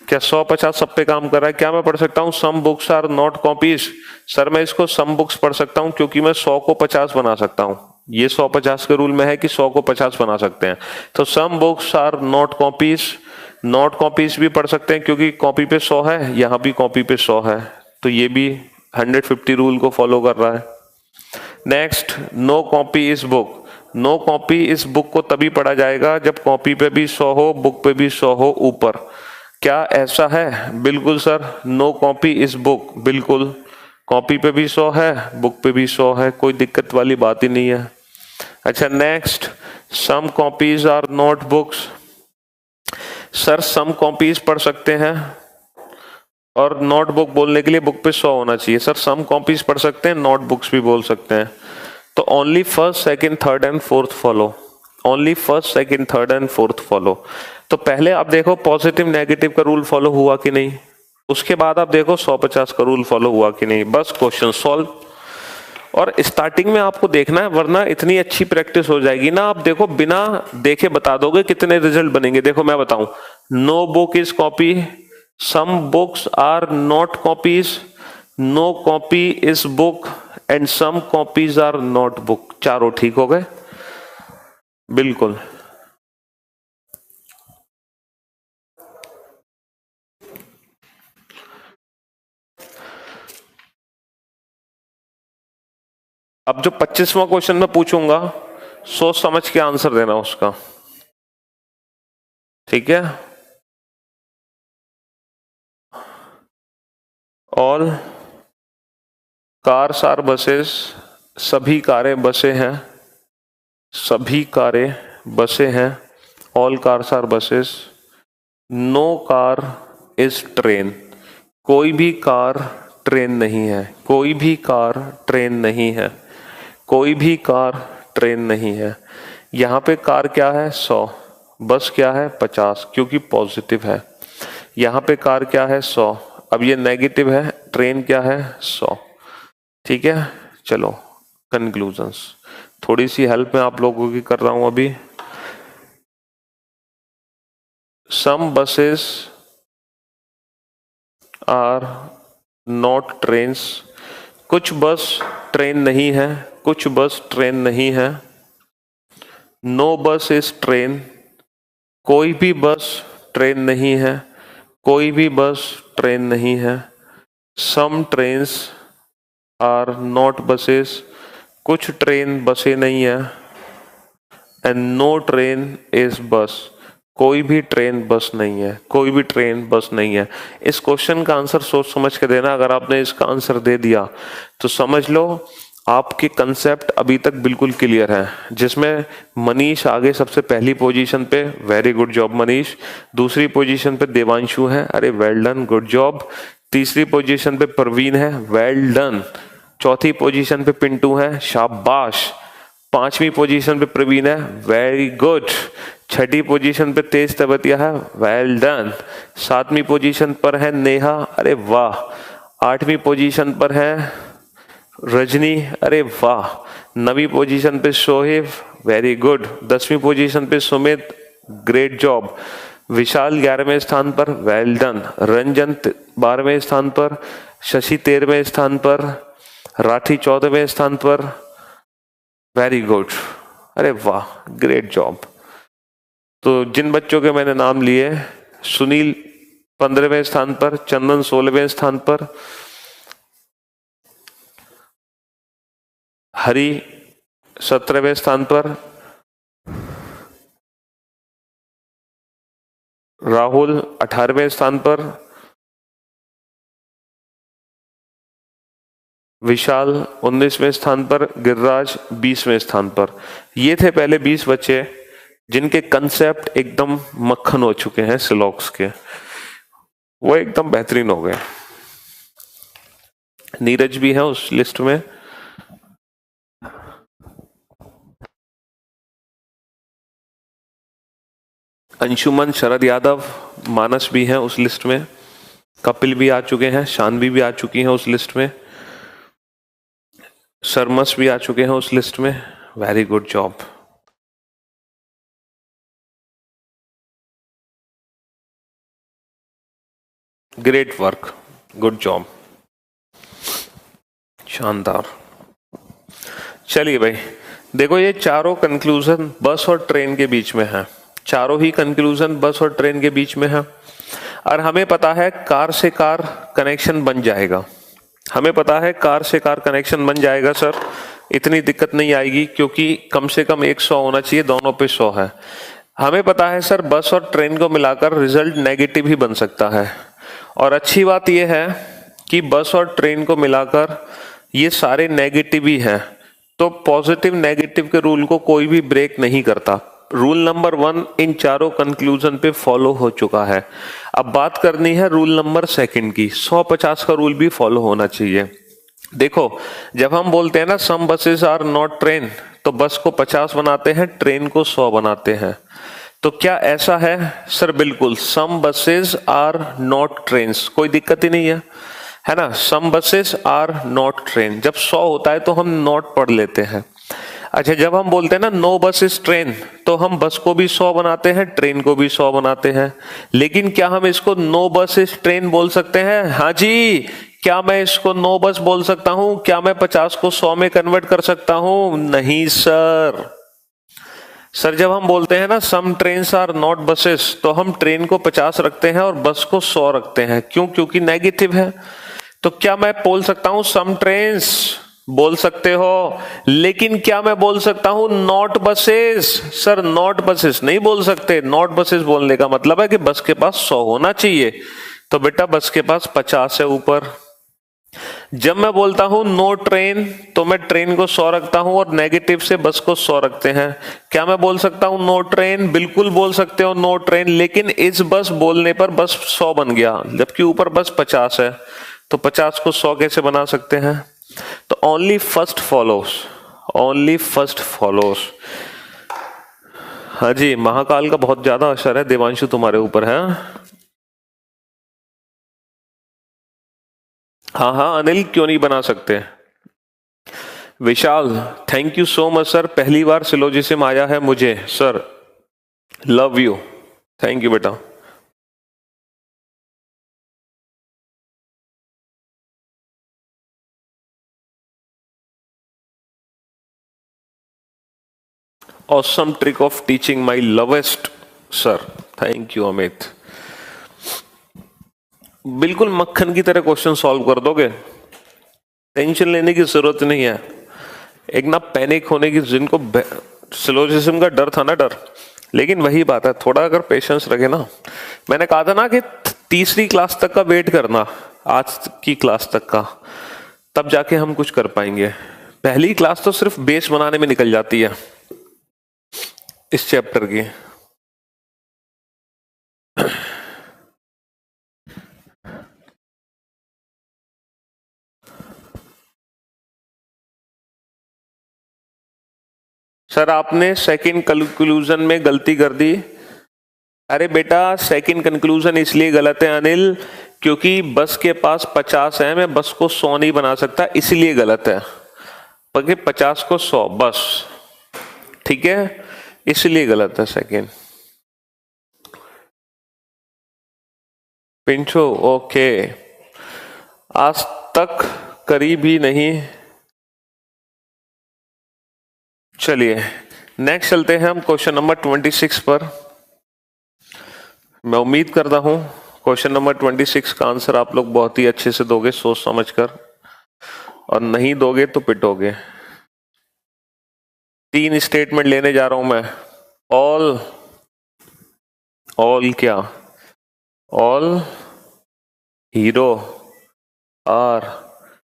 क्या 100-50 सब पे काम कर रहा है? क्या मैं पढ़ सकता हूँ some books are not copies? Sir मैं इसको सम बुक्स पढ़ सकता हूँ, क्योंकि मैं 100 को 50 बना सकता हूँ। ये 100-50 के रूल में है कि 100 को 50 बना सकते हैं। तो some books are not copies, not copies भी पढ़ सकते हैं, क्योंकि कॉपी पे 100 है, यहां भी कॉपी पे 100 है, तो ये भी 150 रूल को फॉलो कर रहा है। नेक्स्ट, नो कॉपी इस बुक। नो कॉपी इस बुक को तभी पढ़ा जाएगा जब कॉपी पे भी 100 हो, बुक पे भी 100 हो ऊपर। क्या ऐसा है? बिल्कुल सर, नो कॉपी इस बुक, बिल्कुल कॉपी पे भी 100 है, बुक पे भी 100 है, कोई दिक्कत वाली बात ही नहीं है। अच्छा next, some copies are not books. Sir some copies पढ़ सकते हैं, और नोट बुक बोलने के लिए बुक पे 100 होना चाहिए। सर सम कॉपीज पढ़ सकते हैं, नोट बुक्स भी बोल सकते हैं। तो only first, second, third and fourth follow, only first, second, third and fourth follow. तो पहले आप देखो पॉजिटिव नेगेटिव का रूल फॉलो हुआ कि नहीं, उसके बाद आप देखो 100-50 का रूल फॉलो हुआ कि नहीं, बस क्वेश्चन सॉल्व। और स्टार्टिंग में आपको देखना है, वरना इतनी अच्छी प्रैक्टिस हो जाएगी ना, आप देखो बिना देखे बता दोगे कितने रिजल्ट बनेंगे। देखो मैं बताऊं, no book is copy, some books are not copies, no copy is book and some copies are not book. चारों ठीक हो गए, बिल्कुल। अब जो 25वां क्वेश्चन मैं पूछूंगा, सोच समझ के आंसर देना उसका, ठीक है। ऑल कार्स आर बसेस, सभी कारें बसें हैं, सभी कारें बसें हैं, all cars are buses. No car is train, कोई भी कार ट्रेन नहीं है, कोई भी कार ट्रेन नहीं है, कोई भी कार ट्रेन नहीं है। यहाँ पे कार क्या है? 100, बस क्या है? 50, क्योंकि पॉजिटिव है। यहाँ पे कार क्या है? 100, अब ये नेगेटिव है, ट्रेन क्या है? 100, ठीक है। चलो कंक्लूजन्स, थोड़ी सी हेल्प मैं आप लोगों की कर रहा हूं अभी। सम बसेस आर नॉट ट्रेन्स, कुछ बस ट्रेन नहीं है, कुछ बस ट्रेन नहीं है। नो बस इज ट्रेन, कोई भी बस ट्रेन नहीं है, कोई भी बस ट्रेन नहीं है। सम ट्रेन्स आर नॉट बसेस, कुछ ट्रेन बसें नहीं है। एंड नो ट्रेन इज बस, कोई भी ट्रेन बस नहीं है, कोई भी ट्रेन बस नहीं है। इस क्वेश्चन का आंसर सोच समझ के देना। अगर आपने इसका आंसर दे दिया तो समझ लो आपके कंसेप्ट अभी तक बिल्कुल क्लियर है। जिसमें मनीष आगे सबसे पहली पोजीशन पे, वेरी गुड जॉब मनीष। दूसरी पोजीशन पे देवांशु है, अरे वेल डन, गुड जॉब। तीसरी पोजीशन पे प्रवीण है, वेल डन। चौथी पोजीशन पे पिंटू है, शाबाश। पांचवी पोजीशन पे प्रवीण है, वेरी गुड। छठी पोजीशन पे तेज तबतिया है, वेल डन। सातवीं पोजीशन पर है नेहा, अरे वाह। आठवीं पोजीशन पर है रजनी, अरे वाह। 9वीं पोजीशन पे शोहेब, वेरी गुड। 10वीं पोजीशन पे सुमित, ग्रेट जॉब। विशाल 11वें स्थान पर, वेल डन। रंजन 12वें स्थान पर, शशि 13वें स्थान पर, राठी 14वें स्थान पर, वेरी गुड, अरे वाह, ग्रेट जॉब। तो जिन बच्चों के मैंने नाम लिए, सुनील 15वें स्थान पर, चंदन 16वें स्थान पर, हरि 17वें स्थान पर, राहुल 18वें स्थान पर, विशाल 19वें स्थान पर, गिरिराज 20वें स्थान पर। ये थे पहले 20 बच्चे जिनके कंसेप्ट एकदम मक्खन हो चुके हैं सिलॉक्स के, वो एकदम बेहतरीन हो गए। नीरज भी है उस लिस्ट में। अंशुमन, शरद यादव, मानस भी है उस लिस्ट में। कपिल भी आ चुके हैं, शानवी भी आ चुकी है उस लिस्ट में, शर्मस भी आ चुके हैं उस लिस्ट में। Very good job. Great work, good job, शानदार। चलिए भाई, देखो ये चारों कंक्लूजन बस और ट्रेन के बीच में है, चारों ही कंक्लूजन बस और ट्रेन के बीच में है। और हमें पता है कार से कार कनेक्शन बन जाएगा, हमें पता है कार से कार कनेक्शन बन जाएगा सर, इतनी दिक्कत नहीं आएगी, क्योंकि कम से कम 100 होना चाहिए, दोनों पे 100 है। हमें पता है सर बस और ट्रेन को मिलाकर रिजल्ट नेगेटिव ही बन सकता है। और अच्छी बात यह है कि बस और ट्रेन को मिलाकर ये सारे नेगेटिव ही हैं, तो पॉजिटिव नेगेटिव के रूल को कोई भी ब्रेक नहीं करता। रूल नंबर 1 इन चारों कंक्लूजन पे फॉलो हो चुका है। अब बात करनी है रूल नंबर 2 की। 100-50 का रूल भी फॉलो होना चाहिए। देखो, जब हम बोलते हैं ना सम बसेस आर नॉट ट्रेन, तो बस को 50 बनाते हैं, ट्रेन को 100 बनाते हैं। तो क्या ऐसा है सर? बिल्कुल, सम बसेस आर नॉट ट्रेन्स, कोई दिक्कत ही नहीं है ना। सम बसेस आर नॉट ट्रेन, जब 100 होता है तो हम नॉट पढ़ लेते हैं। अच्छा, जब हम बोलते हैं ना नो बस इज ट्रेन, तो हम बस को भी 100 बनाते हैं, ट्रेन को भी 100 बनाते हैं। लेकिन क्या हम इसको नो बस इज ट्रेन बोल सकते हैं? हाँ जी, क्या मैं इसको नो बस बोल सकता हूं? क्या मैं 50 को 100 में कन्वर्ट कर सकता हूं? नहीं सर। सर जब हम बोलते हैं ना सम ट्रेन्स आर नॉट बसेस, तो हम ट्रेन को 50 रखते हैं और बस को 100 रखते हैं। क्यों? क्योंकि नेगेटिव है। तो क्या मैं बोल सकता हूं सम ट्रेन्स? बोल सकते हो, लेकिन क्या मैं बोल सकता हूं not buses? Sir not buses नहीं बोल सकते। नॉट बसेस बोलने का मतलब है कि बस के पास 100 होना चाहिए, तो बेटा बस के पास 50 है ऊपर। जब मैं बोलता हूं नो ट्रेन, तो मैं ट्रेन को 100 रखता हूं और नेगेटिव से बस को 100 रखते हैं। क्या मैं बोल सकता हूं नो ट्रेन? बिल्कुल बोल सकते हो नो ट्रेन, लेकिन इस बस बोलने पर बस 100 बन गया, जबकि ऊपर बस 50 है, तो 50 को 100 कैसे बना सकते हैं? तो only first follows, only first follows. हाँ जी, महाकाल का बहुत ज्यादा असर है देवांशु तुम्हारे ऊपर है। हाँ हाँ अनिल, क्यों नहीं बना सकते। Vishal, thank you so much sir, पहली बार सिलोजिज्म आया है मुझे sir, love you, thank you बेटा। Awesome trick of teaching, my lovest sir, thank you Amit. बिल्कुल मक्खन की तरह क्वेश्चन सॉल्व कर दोगे, टेंशन लेने की जरूरत नहीं है। एक ना पैनिक होने की, जिनको सिलोजिज्म का डर था ना, डर, लेकिन वही बात है, थोड़ा अगर पेशेंस रखे ना। मैंने कहा था ना कि तीसरी क्लास तक का वेट करना, आज की क्लास तक का, तब जाके हम कुछ कर पाएंगे। पहली क्लास तो सिर्फ बेस बनाने में निकल जाती है इस चैप्टर की। सर आपने सेकंड कंक्लूजन में गलती कर दी। अरे बेटा, सेकंड कंक्लूजन इसलिए गलत है अनिल, क्योंकि बस के पास 50 है, मैं बस को 100 नहीं बना सकता, इसलिए गलत है। पर 50 को 100 बस, ठीक है, इसलिए गलत है सेकेंड। पिंचो ओके, आज तक करीब ही नहीं। चलिए नेक्स्ट चलते हैं हम क्वेश्चन नंबर 26 पर। मैं उम्मीद करता हूं क्वेश्चन नंबर 26 का आंसर आप लोग बहुत ही अच्छे से दोगे सोच समझकर, और नहीं दोगे तो पिटोगे। 3 स्टेटमेंट लेने जा रहा हूं मैं। ऑल, ऑल क्या, ऑल हीरो आर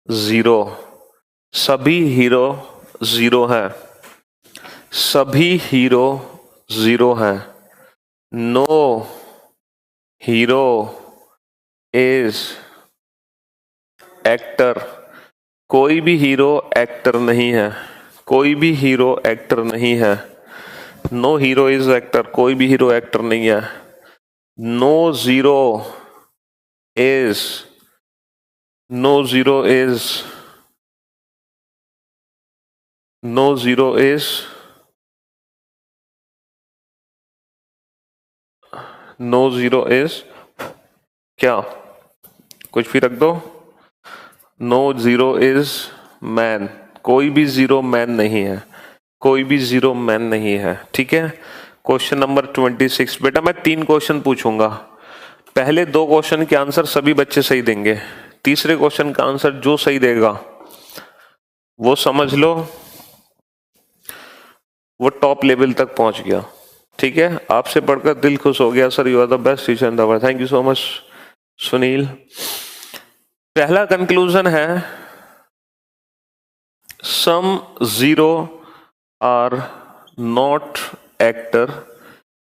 जीरो, सभी हीरो जीरो हैं, सभी हीरो जीरो हैं। नो हीरो इज एक्टर, कोई भी हीरो एक्टर नहीं है, कोई भी हीरो एक्टर नहीं है। नो हीरो इज एक्टर, कोई भी हीरो एक्टर नहीं है। No zero is, no zero is, no zero is, no zero is क्या, कुछ भी रख दो। नो जीरो इज मैन, कोई भी जीरो मैन नहीं है, कोई भी जीरो मैन नहीं है, ठीक है। क्वेश्चन नंबर 26 बेटा मैं 3 क्वेश्चन पूछूंगा, पहले 2 क्वेश्चन के आंसर सभी बच्चे सही देंगे, तीसरे क्वेश्चन का आंसर जो सही देगा वो समझ लो वो टॉप लेवल तक पहुंच गया, ठीक है। आपसे पढ़कर दिल खुश हो गया sir, you are the best teacher in the world, thank you so much Sunil. पहला कंक्लूजन है some zero are not actor,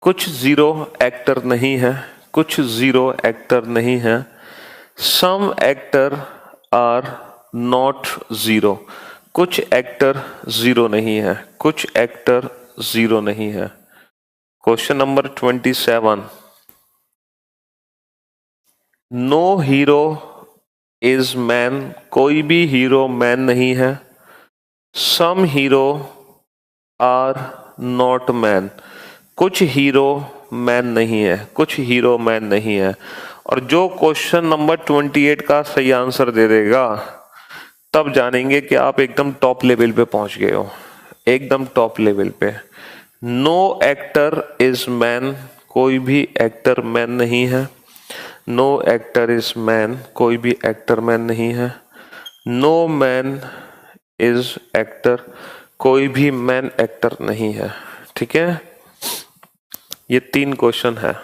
कुछ जीरो एक्टर नहीं है, कुछ जीरो एक्टर नहीं है। Some actor are not zero, कुछ एक्टर जीरो नहीं है, कुछ एक्टर जीरो नहीं है। Question number 27, no hero is man, कोई भी हीरो मैन नहीं है। Some hero are not man, कुछ हीरो मैन नहीं है, कुछ हीरो मैन नहीं है। और जो क्वेश्चन नंबर 28 का सही आंसर दे देगा तब जानेंगे कि आप एकदम टॉप लेवल पे पहुंच गए हो, एकदम टॉप लेवल पे। नो एक्टर इज मैन, कोई भी एक्टर मैन नहीं है। नो एक्टर इज मैन, कोई भी एक्टर मैन नहीं है। नो मैन इज एक्टर, कोई भी मैन एक्टर नहीं है, ठीक है। ये 3 क्वेश्चन है।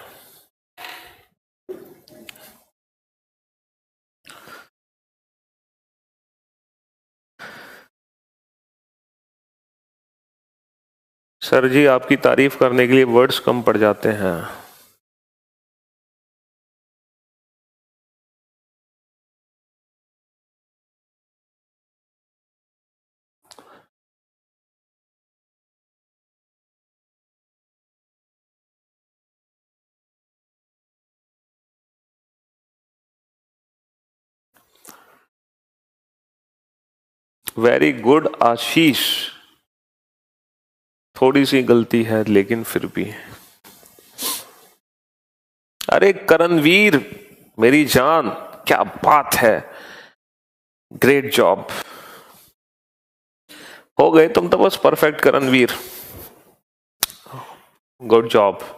सर जी आपकी तारीफ करने के लिए वर्ड्स कम पड़ जाते हैं। वेरी गुड आशीष, थोड़ी सी गलती है लेकिन फिर भी। अरे करणवीर मेरी जान, क्या बात है, ग्रेट जॉब, हो गए तुम तो बस परफेक्ट करणवीर, गुड जॉब।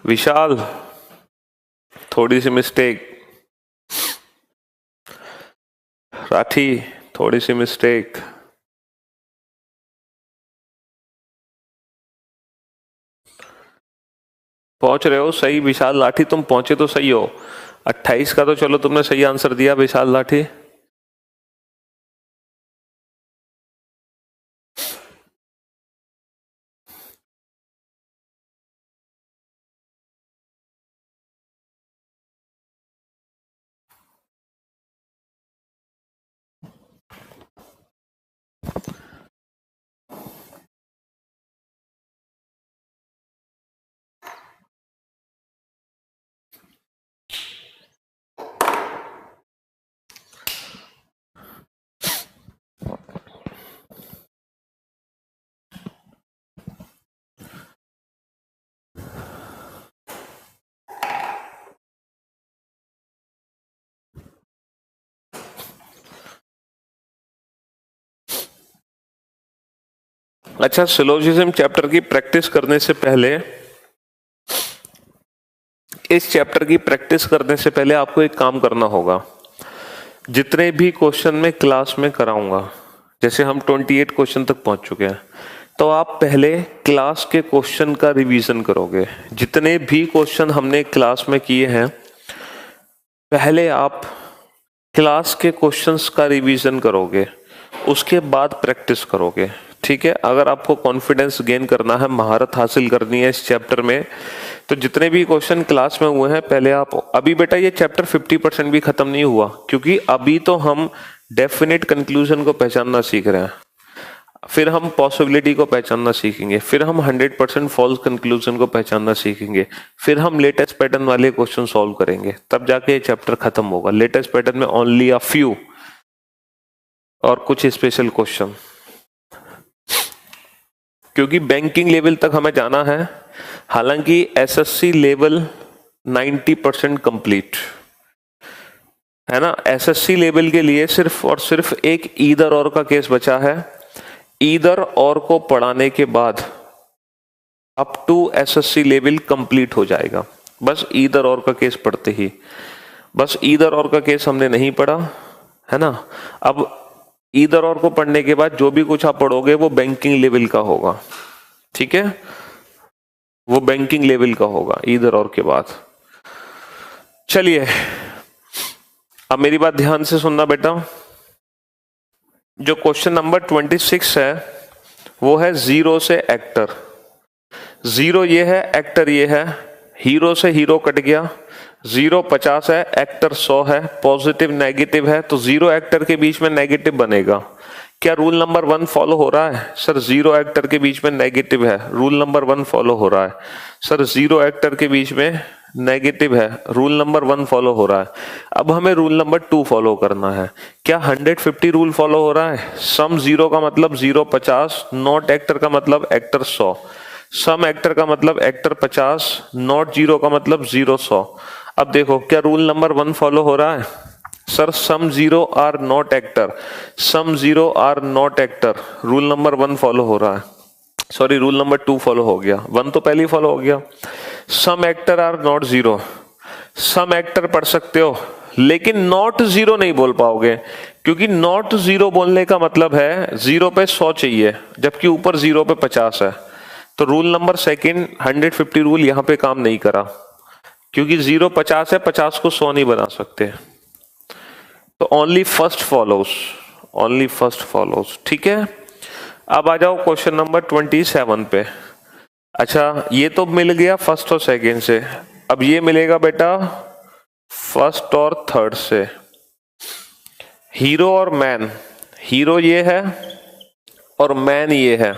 विशाल थोड़ी सी मिस्टेक, राठी थोड़ी सी मिस्टेक। पहुंच रहे हो सही विशाल लाठी, तुम पहुंचे तो सही हो। 28 का तो चलो तुमने सही आंसर दिया विशाल लाठी। अच्छा, सिलोजिज्म चैप्टर की प्रैक्टिस करने से पहले, इस चैप्टर की प्रैक्टिस करने से पहले आपको एक काम करना होगा। जितने भी क्वेश्चन मैं क्लास में कराऊंगा, जैसे हम 28 क्वेश्चन तक पहुंच चुके हैं, तो आप पहले क्लास के क्वेश्चन का रिवीजन करोगे। जितने भी क्वेश्चन हमने क्लास में किए हैं, पहले आप क्लास के क्वेश्चंस का रिवीजन करोगे, उसके बाद प्रैक्टिस करोगे। ठीक है, अगर आपको कॉन्फिडेंस गेन करना है, महारत हासिल करनी है इस चैप्टर में, तो जितने भी क्वेश्चन क्लास में हुए हैं पहले आप, अभी बेटा ये चैप्टर 50% भी खत्म नहीं हुआ, क्योंकि अभी तो हम डेफिनेट कंक्लूजन को पहचानना सीख रहे हैं, फिर हम पॉसिबिलिटी को पहचानना सीखेंगे, फिर हम 100% फॉल्स कंक्लूजन को पहचानना सीखेंगे, फिर हम लेटेस्ट पैटर्न वाले क्वेश्चन सॉल्व करेंगे, तब जाके ये चैप्टर खत्म होगा। लेटेस्ट पैटर्न में ओनली अ फ्यू और कुछ स्पेशल क्वेश्चन, क्योंकि बैंकिंग लेवल तक हमें जाना है। हालांकि एसएससी लेवल 90% कंप्लीट है ना। एसएससी लेवल के लिए सिर्फ और सिर्फ एक ईदर और का केस बचा है। ईदर और को पढ़ाने के बाद up to SSC level complete हो जाएगा। बस ईदर और का केस पढ़ते ही, बस ईदर और का केस हमने नहीं पढ़ा है ना। अब ईदर और को पढ़ने के बाद जो भी कुछ आप पढ़ोगे वो बैंकिंग लेवल का होगा। ठीक है, वो बैंकिंग लेवल का होगा ईदर और के बाद। चलिए, अब मेरी बात ध्यान से सुनना बेटा। जो क्वेश्चन नंबर 26 है वो है जीरो से एक्टर। जीरो ये है, एक्टर ये है, हीरो से हीरो कट गया, जीरो 50 है, एक्टर 100 है, पॉजिटिव नेगेटिव है, तो जीरो एक्टर के बीच में नेगेटिव बनेगा। क्या रूल नंबर 1 फॉलो हो रहा है? सर जीरो एक्टर के बीच में नेगेटिव है, रूल नंबर 1 फॉलो हो रहा है। सर जीरो एक्टर के बीच में नेगेटिव है, रूल नंबर 1 फॉलो हो रहा है। अब हमें रूल नंबर 2 फॉलो करना है। क्या 150 रूल फॉलो हो रहा है? सम जीरो का मतलब जीरो 50, नॉट एक्टर का मतलब एक्टर 100, सम एक्टर का मतलब एक्टर 50, नॉट जीरो का मतलब जीरो 100। अब देखो, क्या रूल नंबर 1 फॉलो हो रहा है? Sir some zero are not actor, some zero are not actor, rule number 1 follow हो रहा है। सॉरी, रूल नंबर 2 फॉलो हो गया, 1 तो पहले ही फॉलो हो गया। Some actor are not zero, some actor पढ़ सकते हो लेकिन नॉट जीरो नहीं बोल पाओगे, क्योंकि नॉट जीरो बोलने का मतलब है जीरो पे 100 चाहिए, जबकि ऊपर जीरो पे 50 है। तो रूल नंबर 2 150 रूल यहां पे काम नहीं करा, क्योंकि जीरो 50 है, 50 को 100 नहीं बना सकते। तो only first follows, only first follows. ठीक है, अब आ जाओ क्वेश्चन नंबर 27 पे। अच्छा, ये तो मिल गया फर्स्ट और सेकंड से, अब ये मिलेगा बेटा फर्स्ट और थर्ड से। हीरो और मैन, हीरो ये है और मैन ये है।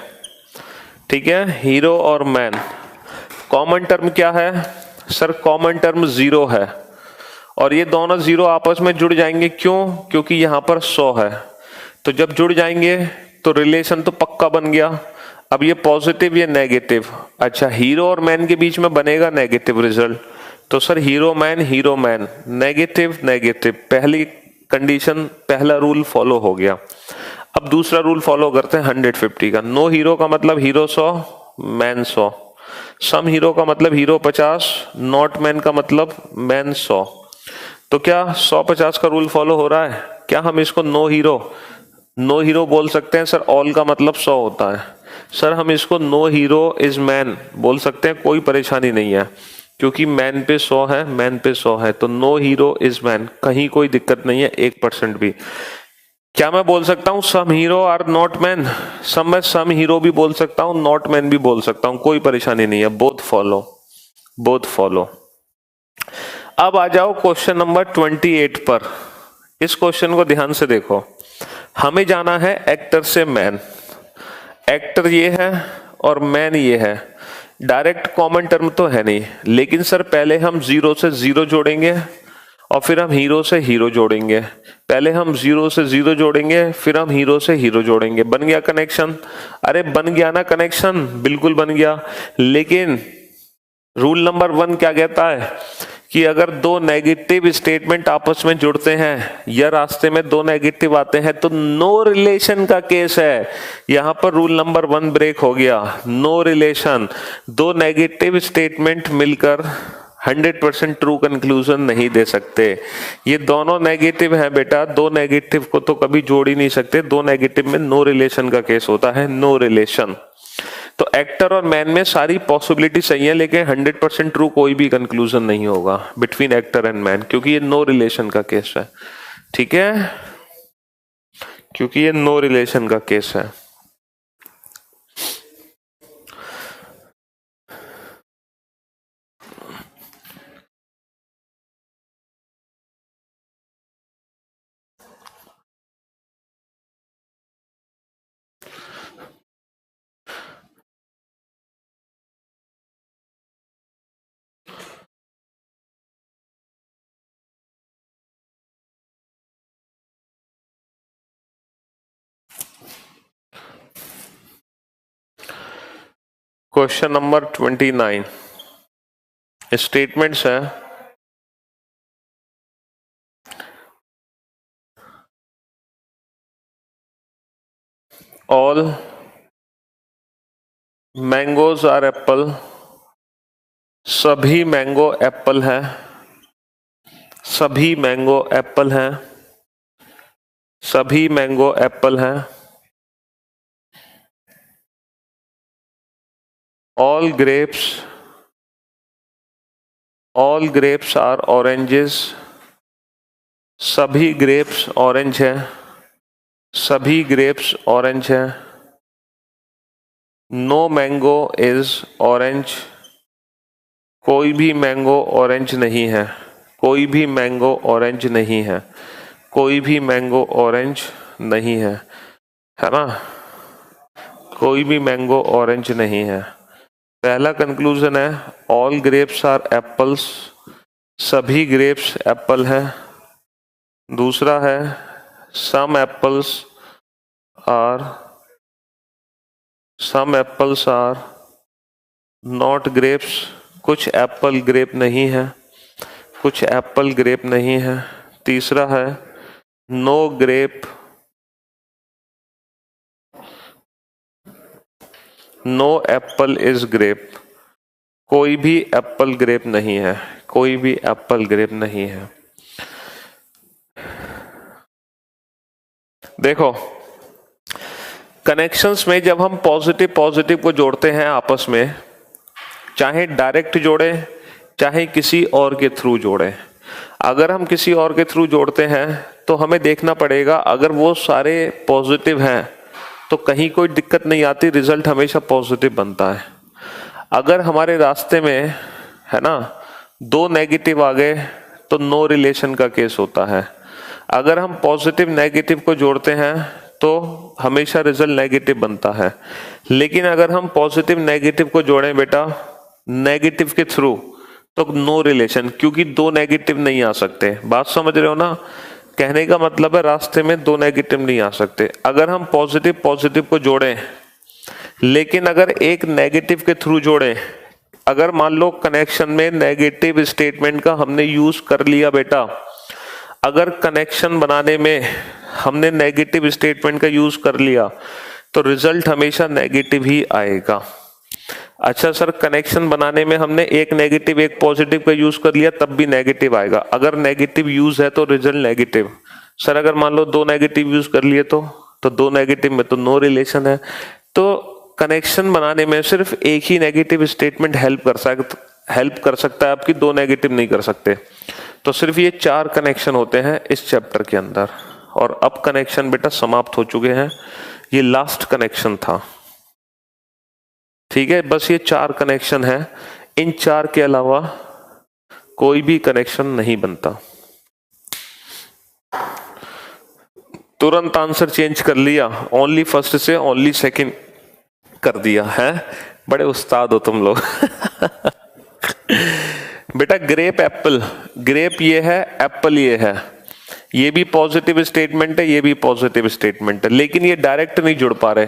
ठीक है, हीरो और मैन। कॉमन टर्म क्या है? सर कॉमन टर्म जीरो है, और ये दोनों जीरो आपस में जुड़ जाएंगे। क्यों? क्योंकि यहां पर 100 है, तो जब जुड़ जाएंगे तो रिलेशन तो पक्का बन गया। अब ये पॉजिटिव, ये नेगेटिव। अच्छा, हीरो और मैन के बीच में बनेगा नेगेटिव रिजल्ट, तो sir hero man, negative negative. पहली कंडीशन, पहला रूल फॉलो हो गया। अब दूसरा रूल फॉलो करते हैं 150 का। नो हीरो का मतलब हीरो 100, मैन 100। सम हीरो का मतलब हीरो 50, नॉट मैन का मतलब मैन 100। तो क्या 100-50 का रूल फॉलो हो रहा है? क्या हम इसको नो हीरो बोल सकते हैं? सर ऑल का मतलब 100 होता है। सर हम इसको नो हीरो इज मैन बोल सकते हैं, कोई परेशानी नहीं है, क्योंकि मैन पे 100 है, मैन पे 100 है, तो नो हीरो इज मैन, कहीं कोई दिक्कत नहीं है 1% भी। क्या मैं बोल सकता हूं सम हीरो आर नॉट मैन? मैं सम हीरो भी बोल सकता हूं, नॉट मैन भी बोल सकता हूं, कोई परेशानी नहीं है, बोथ फॉलो, बोथ फॉलो। अब आ जाओ क्वेश्चन नंबर 28 पर। इस क्वेश्चन को ध्यान से देखो। हमें जाना है एक्टर से मैन। एक्टर ये है और मैन ये है। डायरेक्ट कॉमन टर्म तो है नहीं, लेकिन सर पहले हम जीरो से जीरो जोड़ेंगे और फिर हम हीरो से हीरो जोड़ेंगे। पहले हम जीरो से जीरो जोड़ेंगे, फिर हम हीरो से हीरो जोड़ेंगे। बन गया कनेक्शन? अरे बन गया ना कनेक्शन, बिल्कुल बन गया। लेकिन रूल नंबर 1 क्या कहता है कि अगर दो नेगेटिव स्टेटमेंट आपस में जुड़ते हैं या रास्ते में दो नेगेटिव आते हैं तो नो रिलेशन का केस है। यहां पर रूल नंबर 1 ब्रेक हो गया, नो रिलेशन। दो नेगेटिव स्टेटमेंट मिलकर 100% ट्रू कंक्लूजन नहीं दे सकते। ये दोनों नेगेटिव हैं बेटा, दो नेगेटिव को तो कभी जोड़ ही नहीं सकते। दो नेगेटिव में नो रिलेशन का केस होता है, नो रिलेशन। तो एक्टर और मैन में सारी पॉसिबिलिटी सही है, लेकिन 100% ट्रू कोई भी कंक्लूजन नहीं होगा बिटवीन एक्टर एंड मैन, क्योंकि ये नो रिलेशन का केस है। ठीक है, क्योंकि ये नो रिलेशन का केस है। क्वेश्चन नंबर 29 स्टेटमेंट्स है। ऑल मैंगोज आर एप्पल, सभी मैंगो एप्पल है, सभी मैंगो एप्पल है, सभी मैंगो एप्पल है। ऑल ग्रेप्स आर ऑरेंजेस, सभी ग्रेप्स ऑरेंज है, सभी ग्रेप्स ऑरेंज है। नो मैंगो इज ऑरेंज, कोई भी मैंगो ऑरेंज नहीं है, कोई भी मैंगो ऑरेंज नहीं है, कोई भी मैंगो ऑरेंज नहीं है ना, कोई भी मैंगो ऑरेंज नहीं है। पहला कंक्लूजन है ऑल ग्रेप्स आर एप्पल्स, सभी ग्रेप्स एप्पल है। दूसरा है सम एप्पल्स आर नॉट ग्रेप्स, कुछ एप्पल ग्रेप नहीं है, कुछ एप्पल ग्रेप नहीं है। तीसरा है नो एप्पल इज ग्रेप, कोई भी एप्पल ग्रेप नहीं है, कोई भी एप्पल ग्रेप नहीं है। देखो कनेक्शंस में जब हम पॉजिटिव को जोड़ते हैं आपस में, चाहे डायरेक्ट जोड़ें चाहे किसी और के थ्रू जोड़ें, अगर हम किसी और के थ्रू जोड़ते हैं तो हमें देखना पड़ेगा अगर वो सारे पॉजिटिव हैं तो कहीं कोई दिक्कत नहीं आती, रिजल्ट हमेशा पॉजिटिव बनता है। अगर हमारे रास्ते में है ना दो नेगेटिव आ गए तो नो रिलेशन का केस होता है। अगर हम पॉजिटिव नेगेटिव को जोड़ते हैं तो हमेशा रिजल्ट नेगेटिव बनता है। लेकिन अगर हम पॉजिटिव नेगेटिव को जोड़ें बेटा नेगेटिव के थ्रू तो नो रिलेशन, क्योंकि दो नेगेटिव नहीं आ सकते। बात समझ रहे हो ना, कहने का मतलब है रास्ते में दो नेगेटिव नहीं आ सकते। अगर हम पॉजिटिव को जोड़ें लेकिन अगर एक नेगेटिव के थ्रू जोड़ें, अगर मान लो कनेक्शन में नेगेटिव स्टेटमेंट का हमने यूज कर लिया बेटा, अगर कनेक्शन बनाने में हमने नेगेटिव स्टेटमेंट का यूज कर लिया तो रिजल्ट हमेशा नेगेटिव ही आएगा। अच्छा सर कनेक्शन बनाने में हमने एक नेगेटिव एक पॉजिटिव का यूज कर लिया तब भी नेगेटिव आएगा। अगर नेगेटिव यूज है तो रिजल्ट नेगेटिव। सर अगर मान लो दो नेगेटिव यूज कर लिए तो दो नेगेटिव में तो नो रिलेशन है। तो कनेक्शन बनाने में सिर्फ एक ही नेगेटिव स्टेटमेंट हेल्प कर सकता है आपकी, दो नेगेटिव नहीं कर सकते। तो सिर्फ ये 4 कनेक्शन होते हैं इस चैप्टर के अंदर, और अब कनेक्शन बेटा समाप्त हो चुके हैं। ये लास्ट कनेक्शन था, ठीक है। बस ये 4 कनेक्शन है, इन 4 के अलावा कोई भी कनेक्शन नहीं बनता। तुरंत आंसर चेंज कर लिया, ओनली फर्स्ट से ओनली सेकंड कर दिया है। बड़े उस्ताद हो तुम लोग। बेटा ग्रेप एप्पल, ग्रेप ये है एप्पल ये है, ये भी पॉजिटिव स्टेटमेंट है ये भी पॉजिटिव स्टेटमेंट है, लेकिन ये डायरेक्ट नहीं जुड़ पा रहे,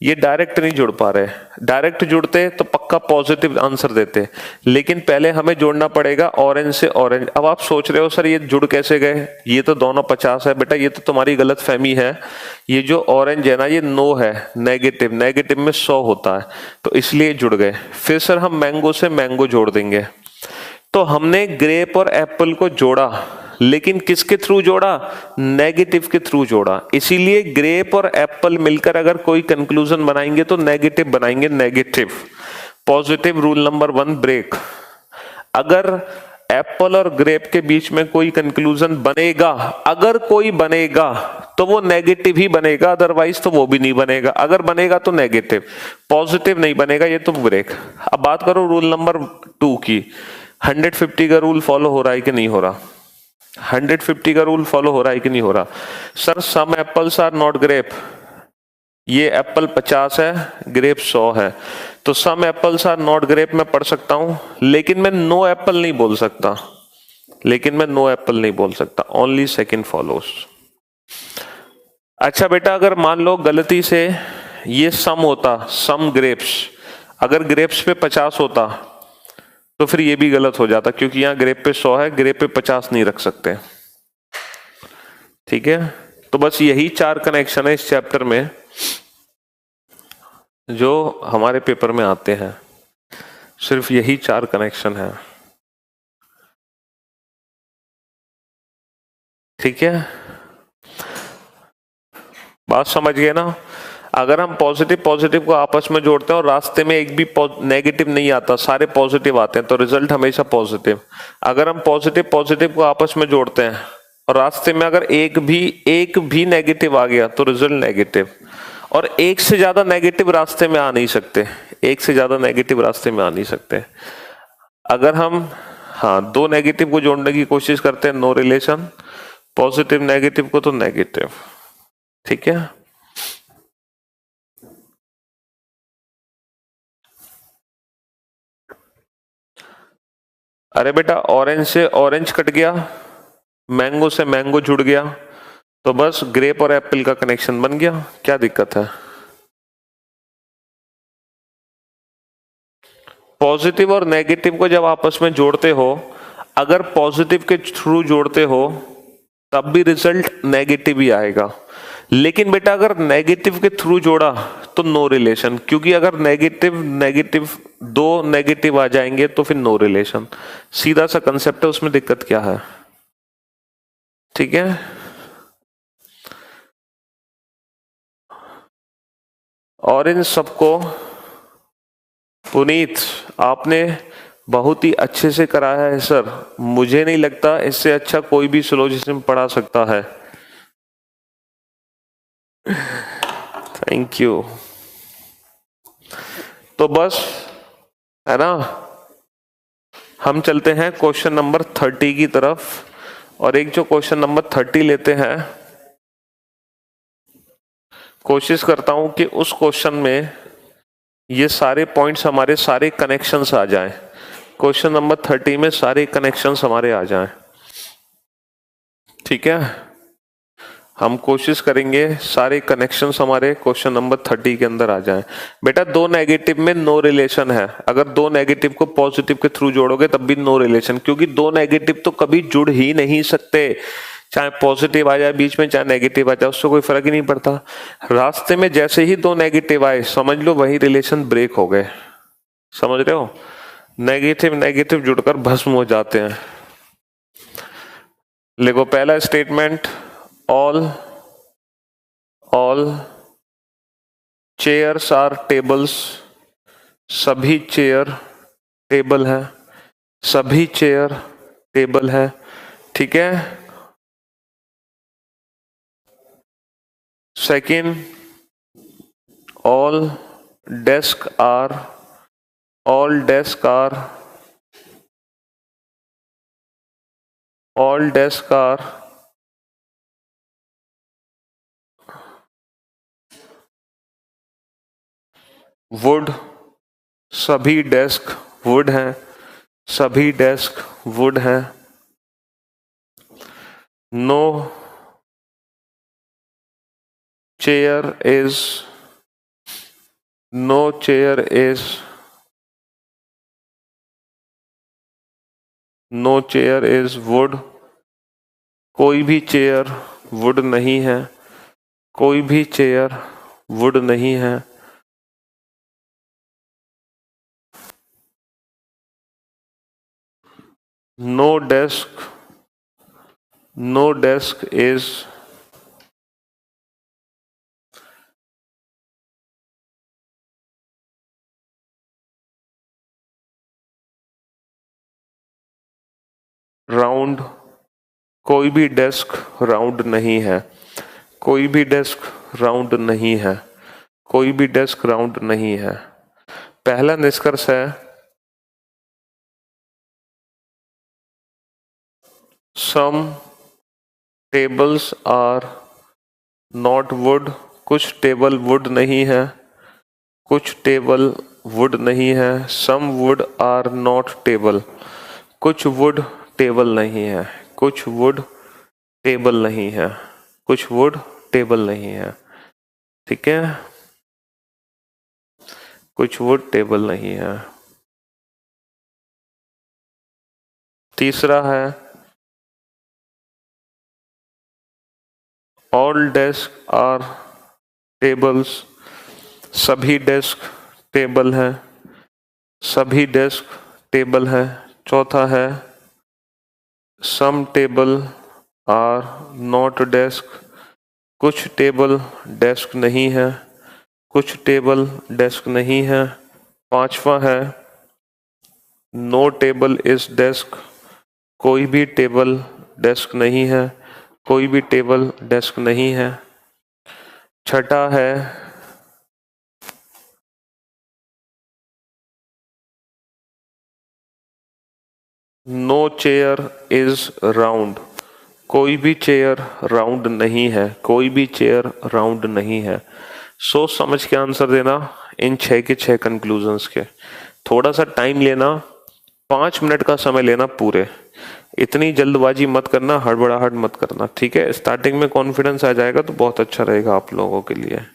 ये डायरेक्ट नहीं जुड़ पा रहे। डायरेक्ट जुड़ते तो पक्का पक्का पॉजिटिव आंसर देते, लेकिन पहले हमें जोड़ना पड़ेगा ऑरेंज से ऑरेंज। अब आप सोच रहे हो सर ये जुड़ कैसे गए, ये तो दोनों 50 है। बेटा ये तो तुम्हारी गलत फहमी है, ये जो ऑरेंज है ना ये नो है, नेगेटिव, नेगेटिव में 100 होता है, तो इसलिए जुड़ गए। फिर सर हम मैंगो से मैंगो जोड़ देंगे, तो हमने ग्रेप और एप्पल को जोड़ा, लेकिन किसके थ्रू जोड़ा, नेगेटिव के थ्रू जोड़ा। इसीलिए ग्रेप और एप्पल मिलकर अगर कोई कंक्लूजन बनाएंगे तो नेगेटिव बनाएंगे, negative. Positive rule number 1 break. अगर एप्पल और ग्रेप के बीच में कोई कंक्लूजन बनेगा, अगर कोई बनेगा तो वो नेगेटिव ही बनेगा, अदरवाइज तो वो भी नहीं बनेगा। अगर बनेगा तो नेगेटिव, पॉजिटिव नहीं बनेगा, ये तो ब्रेक। अब बात करो रूल नंबर 2 की। 150 का रूल फॉलो हो रहा है कि नहीं हो रहा, 150 का रूल फॉलो हो रहा है कि नहीं हो रहा। Sir some apples are not grape, ये एप्पल 50 है, ग्रेप 100 है, तो some apples are not grape मैं पढ़ सकता हूं, लेकिन मैं नो एप्पल नहीं बोल सकता, लेकिन मैं नो एप्पल नहीं बोल सकता, ओनली सेकंड फॉलोस। अच्छा बेटा अगर मान लो गलती से ये सम होता, सम ग्रेप्स, अगर ग्रेप्स पे 50 होता तो फिर ये भी गलत हो जाता, क्योंकि यहां ग्रेप पे 100 है, ग्रेप पे 50 नहीं रख सकते। ठीक है, तो बस यही 4 कनेक्शन है इस चैप्टर में जो हमारे पेपर में आते हैं, सिर्फ यही 4 कनेक्शन है। ठीक है, बात समझ गए ना। अगर हम पॉजिटिव पॉजिटिव को आपस में जोड़ते हैं और रास्ते में एक भी नेगेटिव नहीं आता, सारे पॉजिटिव आते हैं, तो रिजल्ट हमेशा पॉजिटिव। अगर हम पॉजिटिव पॉजिटिव को आपस में जोड़ते हैं और रास्ते में अगर एक भी नेगेटिव आ गया तो रिजल्ट नेगेटिव। और एक से ज्यादा नेगेटिव रास्ते में आ नहीं सकते, एक से ज्यादा नेगेटिव रास्ते में आ नहीं सकते। अगर हम 2 नेगेटिव को जोड़ने की कोशिश करते हैं, नो रिलेशन, पॉजिटिव नेगेटिव को तो नेगेटिव। ठीक है, अरे बेटा ऑरेंज से ऑरेंज कट गया, मैंगो से मैंगो जुड़ गया, तो बस ग्रेप और एप्पल का कनेक्शन बन गया, क्या दिक्कत है। पॉजिटिव और नेगेटिव को जब आपस में जोड़ते हो, अगर पॉजिटिव के थ्रू जोड़ते हो तब भी रिजल्ट नेगेटिव ही आएगा, लेकिन बेटा अगर नेगेटिव के थ्रू जोड़ा तो नो रिलेशन, क्योंकि अगर नेगेटिव नेगेटिव 2 नेगेटिव आ जाएंगे तो फिर नो रिलेशन, सीधा सा कंसेप्ट है, उसमें दिक्कत क्या है। ठीक है, और इन सबको पुनीत आपने बहुत ही अच्छे से कराया है सर, मुझे नहीं लगता इससे अच्छा कोई भी सिलोजिज्म पढ़ा सकता है। Thank you. तो बस है ना, हम चलते हैं क्वेश्चन नंबर 30 की तरफ, और एक जो क्वेश्चन नंबर 30 लेते हैं, कोशिश करता हूं कि उस क्वेश्चन में ये सारे पॉइंट्स हमारे सारे कनेक्शंस आ जाएं, क्वेश्चन नंबर 30 में सारे कनेक्शंस हमारे आ जाएं। ठीक है, हम कोशिश करेंगे सारे कनेक्शंस हमारे क्वेश्चन नंबर 30 के अंदर आ जाएं। बेटा 2 नेगेटिव में नो रिलेशन है, अगर 2 नेगेटिव को पॉजिटिव के थ्रू जोड़ोगे तब भी नो रिलेशन, क्योंकि 2 नेगेटिव तो कभी जुड़ ही नहीं सकते, चाहे पॉजिटिव आ जाए बीच में चाहे नेगेटिव आ जाए, उससे कोई फर्क ही नहीं पड़ता। रास्ते में जैसे ही 2 नेगेटिव आए समझ लो वही रिलेशन ब्रेक हो गए, समझ रहे हो, नेगेटिव नेगेटिव जुड़कर भस्म हो जाते हैं। देखो पहला statement, all chairs are tables, सभी चेयर टेबल है, सभी चेयर टेबल है। ठीक है, second, all desk are wood, सभी डेस्क वुड हैं, सभी डेस्क वुड हैं। No chair is no chair is wood, कोई भी चेयर वुड नहीं है, कोई भी चेयर वुड नहीं है। No desk, no desk is round, कोई भी डेस्क राउंड नहीं है, कोई भी डेस्क राउंड नहीं है, कोई भी डेस्क राउंड नहीं है। पहला निष्कर्ष है सम टेबल्स आर नॉट वुड, कुछ टेबल वुड नहीं है, कुछ टेबल वुड नहीं है। Some wood are not table, कुछ वुड टेबल नहीं है, कुछ वुड टेबल नहीं है, कुछ वुड टेबल नहीं है। ठीक है, कुछ वुड टेबल नहीं है। तीसरा है ऑल डेस्क आर टेबल्स, सभी डेस्क टेबल है, सभी डेस्क टेबल है। चौथा है सम टेबल आर नॉट डेस्क, कुछ टेबल डेस्क नहीं है, कुछ टेबल डेस्क नहीं है। पांचवा है नो टेबल इज डेस्क, कोई भी टेबल डेस्क नहीं है, कोई भी टेबल डेस्क नहीं है। छठा है नो चेयर इज राउंड, कोई भी चेयर राउंड नहीं है, कोई भी चेयर राउंड नहीं है। सोच समझ के आंसर देना इन 6 के 6 कंक्लूजन्स के। थोड़ा सा टाइम लेना, 5 मिनट का समय लेना पूरे। इतनी जल्दबाजी मत करना, हड़बड़ाहट मत करना, ठीक है। स्टार्टिंग में कॉन्फिडेंस आ जाएगा तो बहुत अच्छा रहेगा आप लोगों के लिए।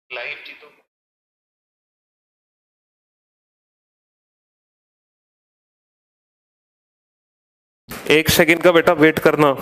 लाइव थी तो 1 सेकंड का बेटा वेट करना।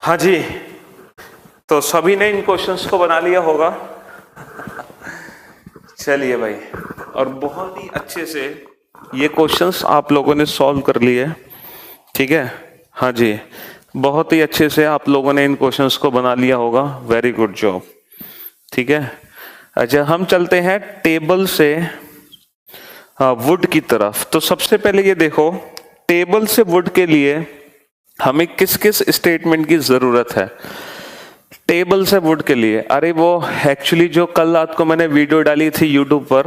हाँ जी, तो सभी ने इन क्वेश्चंस को बना लिया होगा। चलिए भाई, और बहुत ही अच्छे से ये क्वेश्चंस आप लोगों ने सॉल्व कर लिए, ठीक है। हाँ जी, बहुत ही अच्छे से आप लोगों ने इन क्वेश्चंस को बना लिया होगा। वेरी गुड जॉब, ठीक है। अच्छा, हम चलते हैं टेबल से वुड की तरफ। तो सबसे पहले ये देखो, टेबल से वुड के लिए हमें किस किस स्टेटमेंट की जरूरत है। टेबल से वुड के लिए, अरे वो एक्चुअली जो कल रात को मैंने वीडियो डाली थी यूट्यूब पर,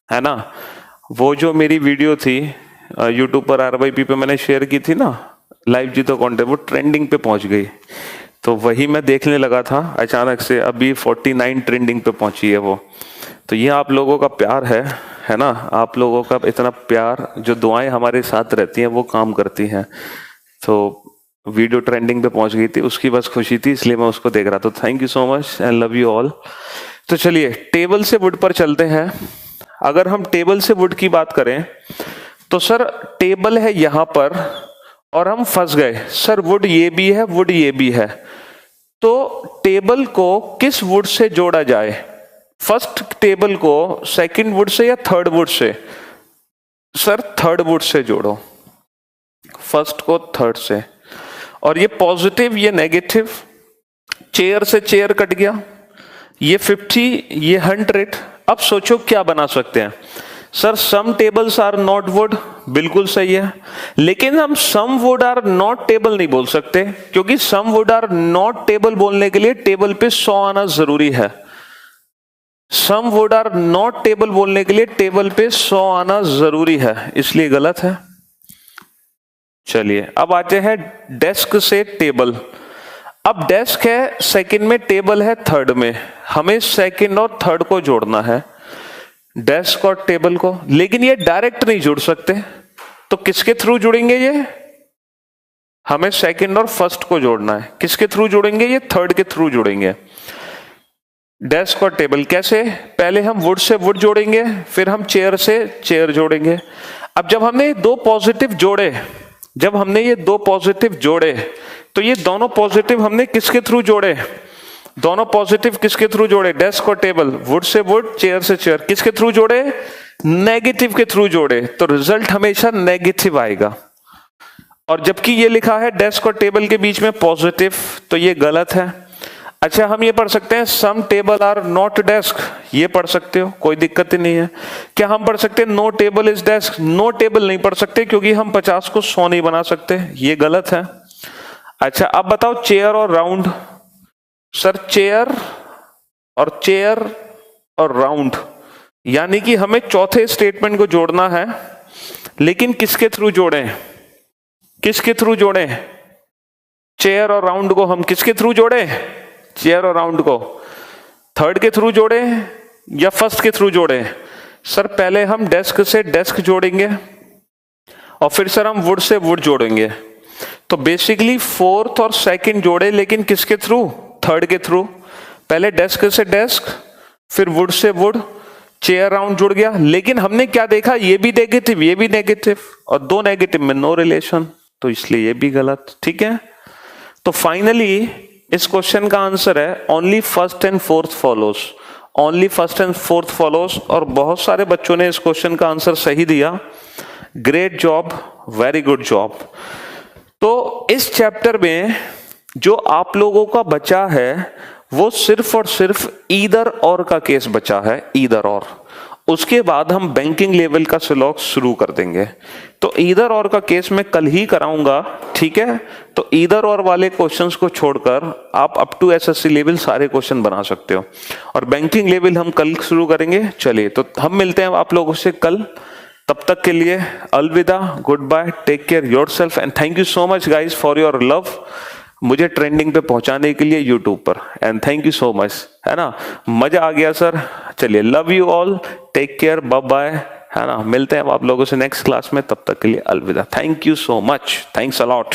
है ना, वो जो मेरी वीडियो थी यूट्यूब पर RYP पे मैंने शेयर की थी ना, लाइव जीतो कॉन्टेस्ट, वो ट्रेंडिंग पे पहुंच गई। तो वही मैं देखने लगा था, अचानक से अभी 49 ट्रेंडिंग पे पहुंची है वो। तो ये आप लोगों का प्यार है ना, आप लोगों का इतना प्यार, जो दुआएं हमारे साथ रहती हैं वो काम करती हैं। तो वीडियो ट्रेंडिंग पे पहुंच गई थी, उसकी बस खुशी थी, इसलिए मैं उसको देख रहा था। Thank you so much and love you all. तो चलिए टेबल से वुड पर चलते हैं। अगर हम टेबल से वुड की बात करें तो सर टेबल है यहां पर और हम फंस गए, सर वुड ये भी है, वुड ये भी है, तो टेबल को किस वुड से जोड़ा जाए? फर्स्ट टेबल को सेकंड वुड से या third would say? Sir third would say जोड़ो, फर्स्ट को थर्ड से। और ये पॉजिटिव ये नेगेटिव, चेयर से चेयर कट गया, ये 50 ये 100। अब सोचो क्या बना सकते हैं। Sir some tables are not wood, बिल्कुल सही है, लेकिन हम some wood are not table नहीं बोल सकते, क्योंकि some wood are not table बोलने के लिए टेबल पे 100 आना जरूरी है। Some wood are not table बोलने के लिए टेबल पे 100 आना जरूरी है, इसलिए गलत है। चलिए अब आते हैं डेस्क से टेबल। अब डेस्क है सेकंड में, टेबल है थर्ड में, हमें सेकंड और थर्ड को जोड़ना है, डेस्क और टेबल को, लेकिन ये डायरेक्ट नहीं जुड़ सकते, तो किसके थ्रू जुड़ेंगे ये? हमें सेकंड और फर्स्ट को जोड़ना है, किसके थ्रू जुड़ेंगे? ये थर्ड के थ्रू जुड़ेंगे। डेस्क और टेबल कैसे? पहले हम वुड से वुड जोड़ेंगे, फिर हम चेयर से चेयर जोड़ेंगे। अब जब हमने दो पॉजिटिव जोड़े, जब हमने ये दो पॉजिटिव जोड़े, तो ये दोनों पॉजिटिव हमने किसके थ्रू जोड़े? दोनों पॉजिटिव किसके थ्रू जोड़े? डेस्क और table, would say would, chair से चेयर, किसके थ्रू जोड़े? नेगेटिव के थ्रू जोड़े, तो रिजल्ट हमेशा नेगेटिव आएगा। और जबकि ये लिखा है डेस्क और टेबल के बीच में पॉजिटिव, तो ये गलत है। अच्छा, हम ये पढ़ सकते हैं सम टेबल आर नॉट डेस्क, ये पढ़ सकते हो, कोई दिक्कत ही नहीं है। क्या हम पढ़ सकते हैं no table is desk? No table नहीं पढ़ सकते, क्योंकि हम 50 को 100 नहीं बना सकते, ये गलत है। अच्छा, अब बताओ चेयर और राउंड। सर चेयर और राउंड, यानी कि हमें चौथे स्टेटमेंट को जोड़ना है, लेकिन किसके थ्रू जोड़ें? किसके थ्रू जोड़ें? चेयर और राउंड को हम किसके थ्रू जोड़ें? चेयर और राउंड को थर्ड के थ्रू जोड़ें या फर्स्ट के थ्रू जोड़ें? सर पहले हम डेस्क से डेस्क जोड़ेंगे और फिर सर हम वुड से वुड जोड़ेंगे। तो बेसिकली फोर्थ और सेकंड जोड़े, लेकिन किसके थ्रू? थर्ड के थ्रू। पहले डेस्क से डेस्क, फिर would say would, chair round जुड़ गया, लेकिन हमने क्या देखा? ये भी नेगेटिव, ये भी नेगेटिव, और दो नेगेटिव में नो रिलेशन, तो इसलिए ये भी गलत। ठीक है, तो फाइनली इस क्वेश्चन का आंसर है only first and fourth follows, only first and fourth follows. और बहुत सारे बच्चों ने इस क्वेश्चन का आंसर सही दिया, great job, very good job. तो इस चैप्टर में जो आप लोगों का बचा है वो सिर्फ और सिर्फ ईदर और का केस बचा है, ईदर और। उसके बाद हम बैंकिंग लेवल का सिलॉग शुरू कर देंगे। तो ईदर और का केस मैं कल ही कराऊंगा, ठीक है? तो ईदर और वाले क्वेश्चंस को छोड़कर आप अप टू एसएससी लेवल सारे क्वेश्चन बना सकते हो, और बैंकिंग लेवल हम कल शुरू करेंगे। चलिए, तो हम मिलते हैं आप लोगों से कल, तब तक के लिए अलविदा, good bye, take care yourself, and thank you so much guys for your love, मुझे ट्रेंडिंग पे पहुंचाने के लिए यूट्यूब पर, and thank you so much, है ना? मजा आ गया सर। चलिए, love you all, take care, bye bye, है ना? मिलते हैं आप लोगों से नेक्स्ट क्लास में, तब तक के लिए अलविदा, thank you so much, thanks a lot.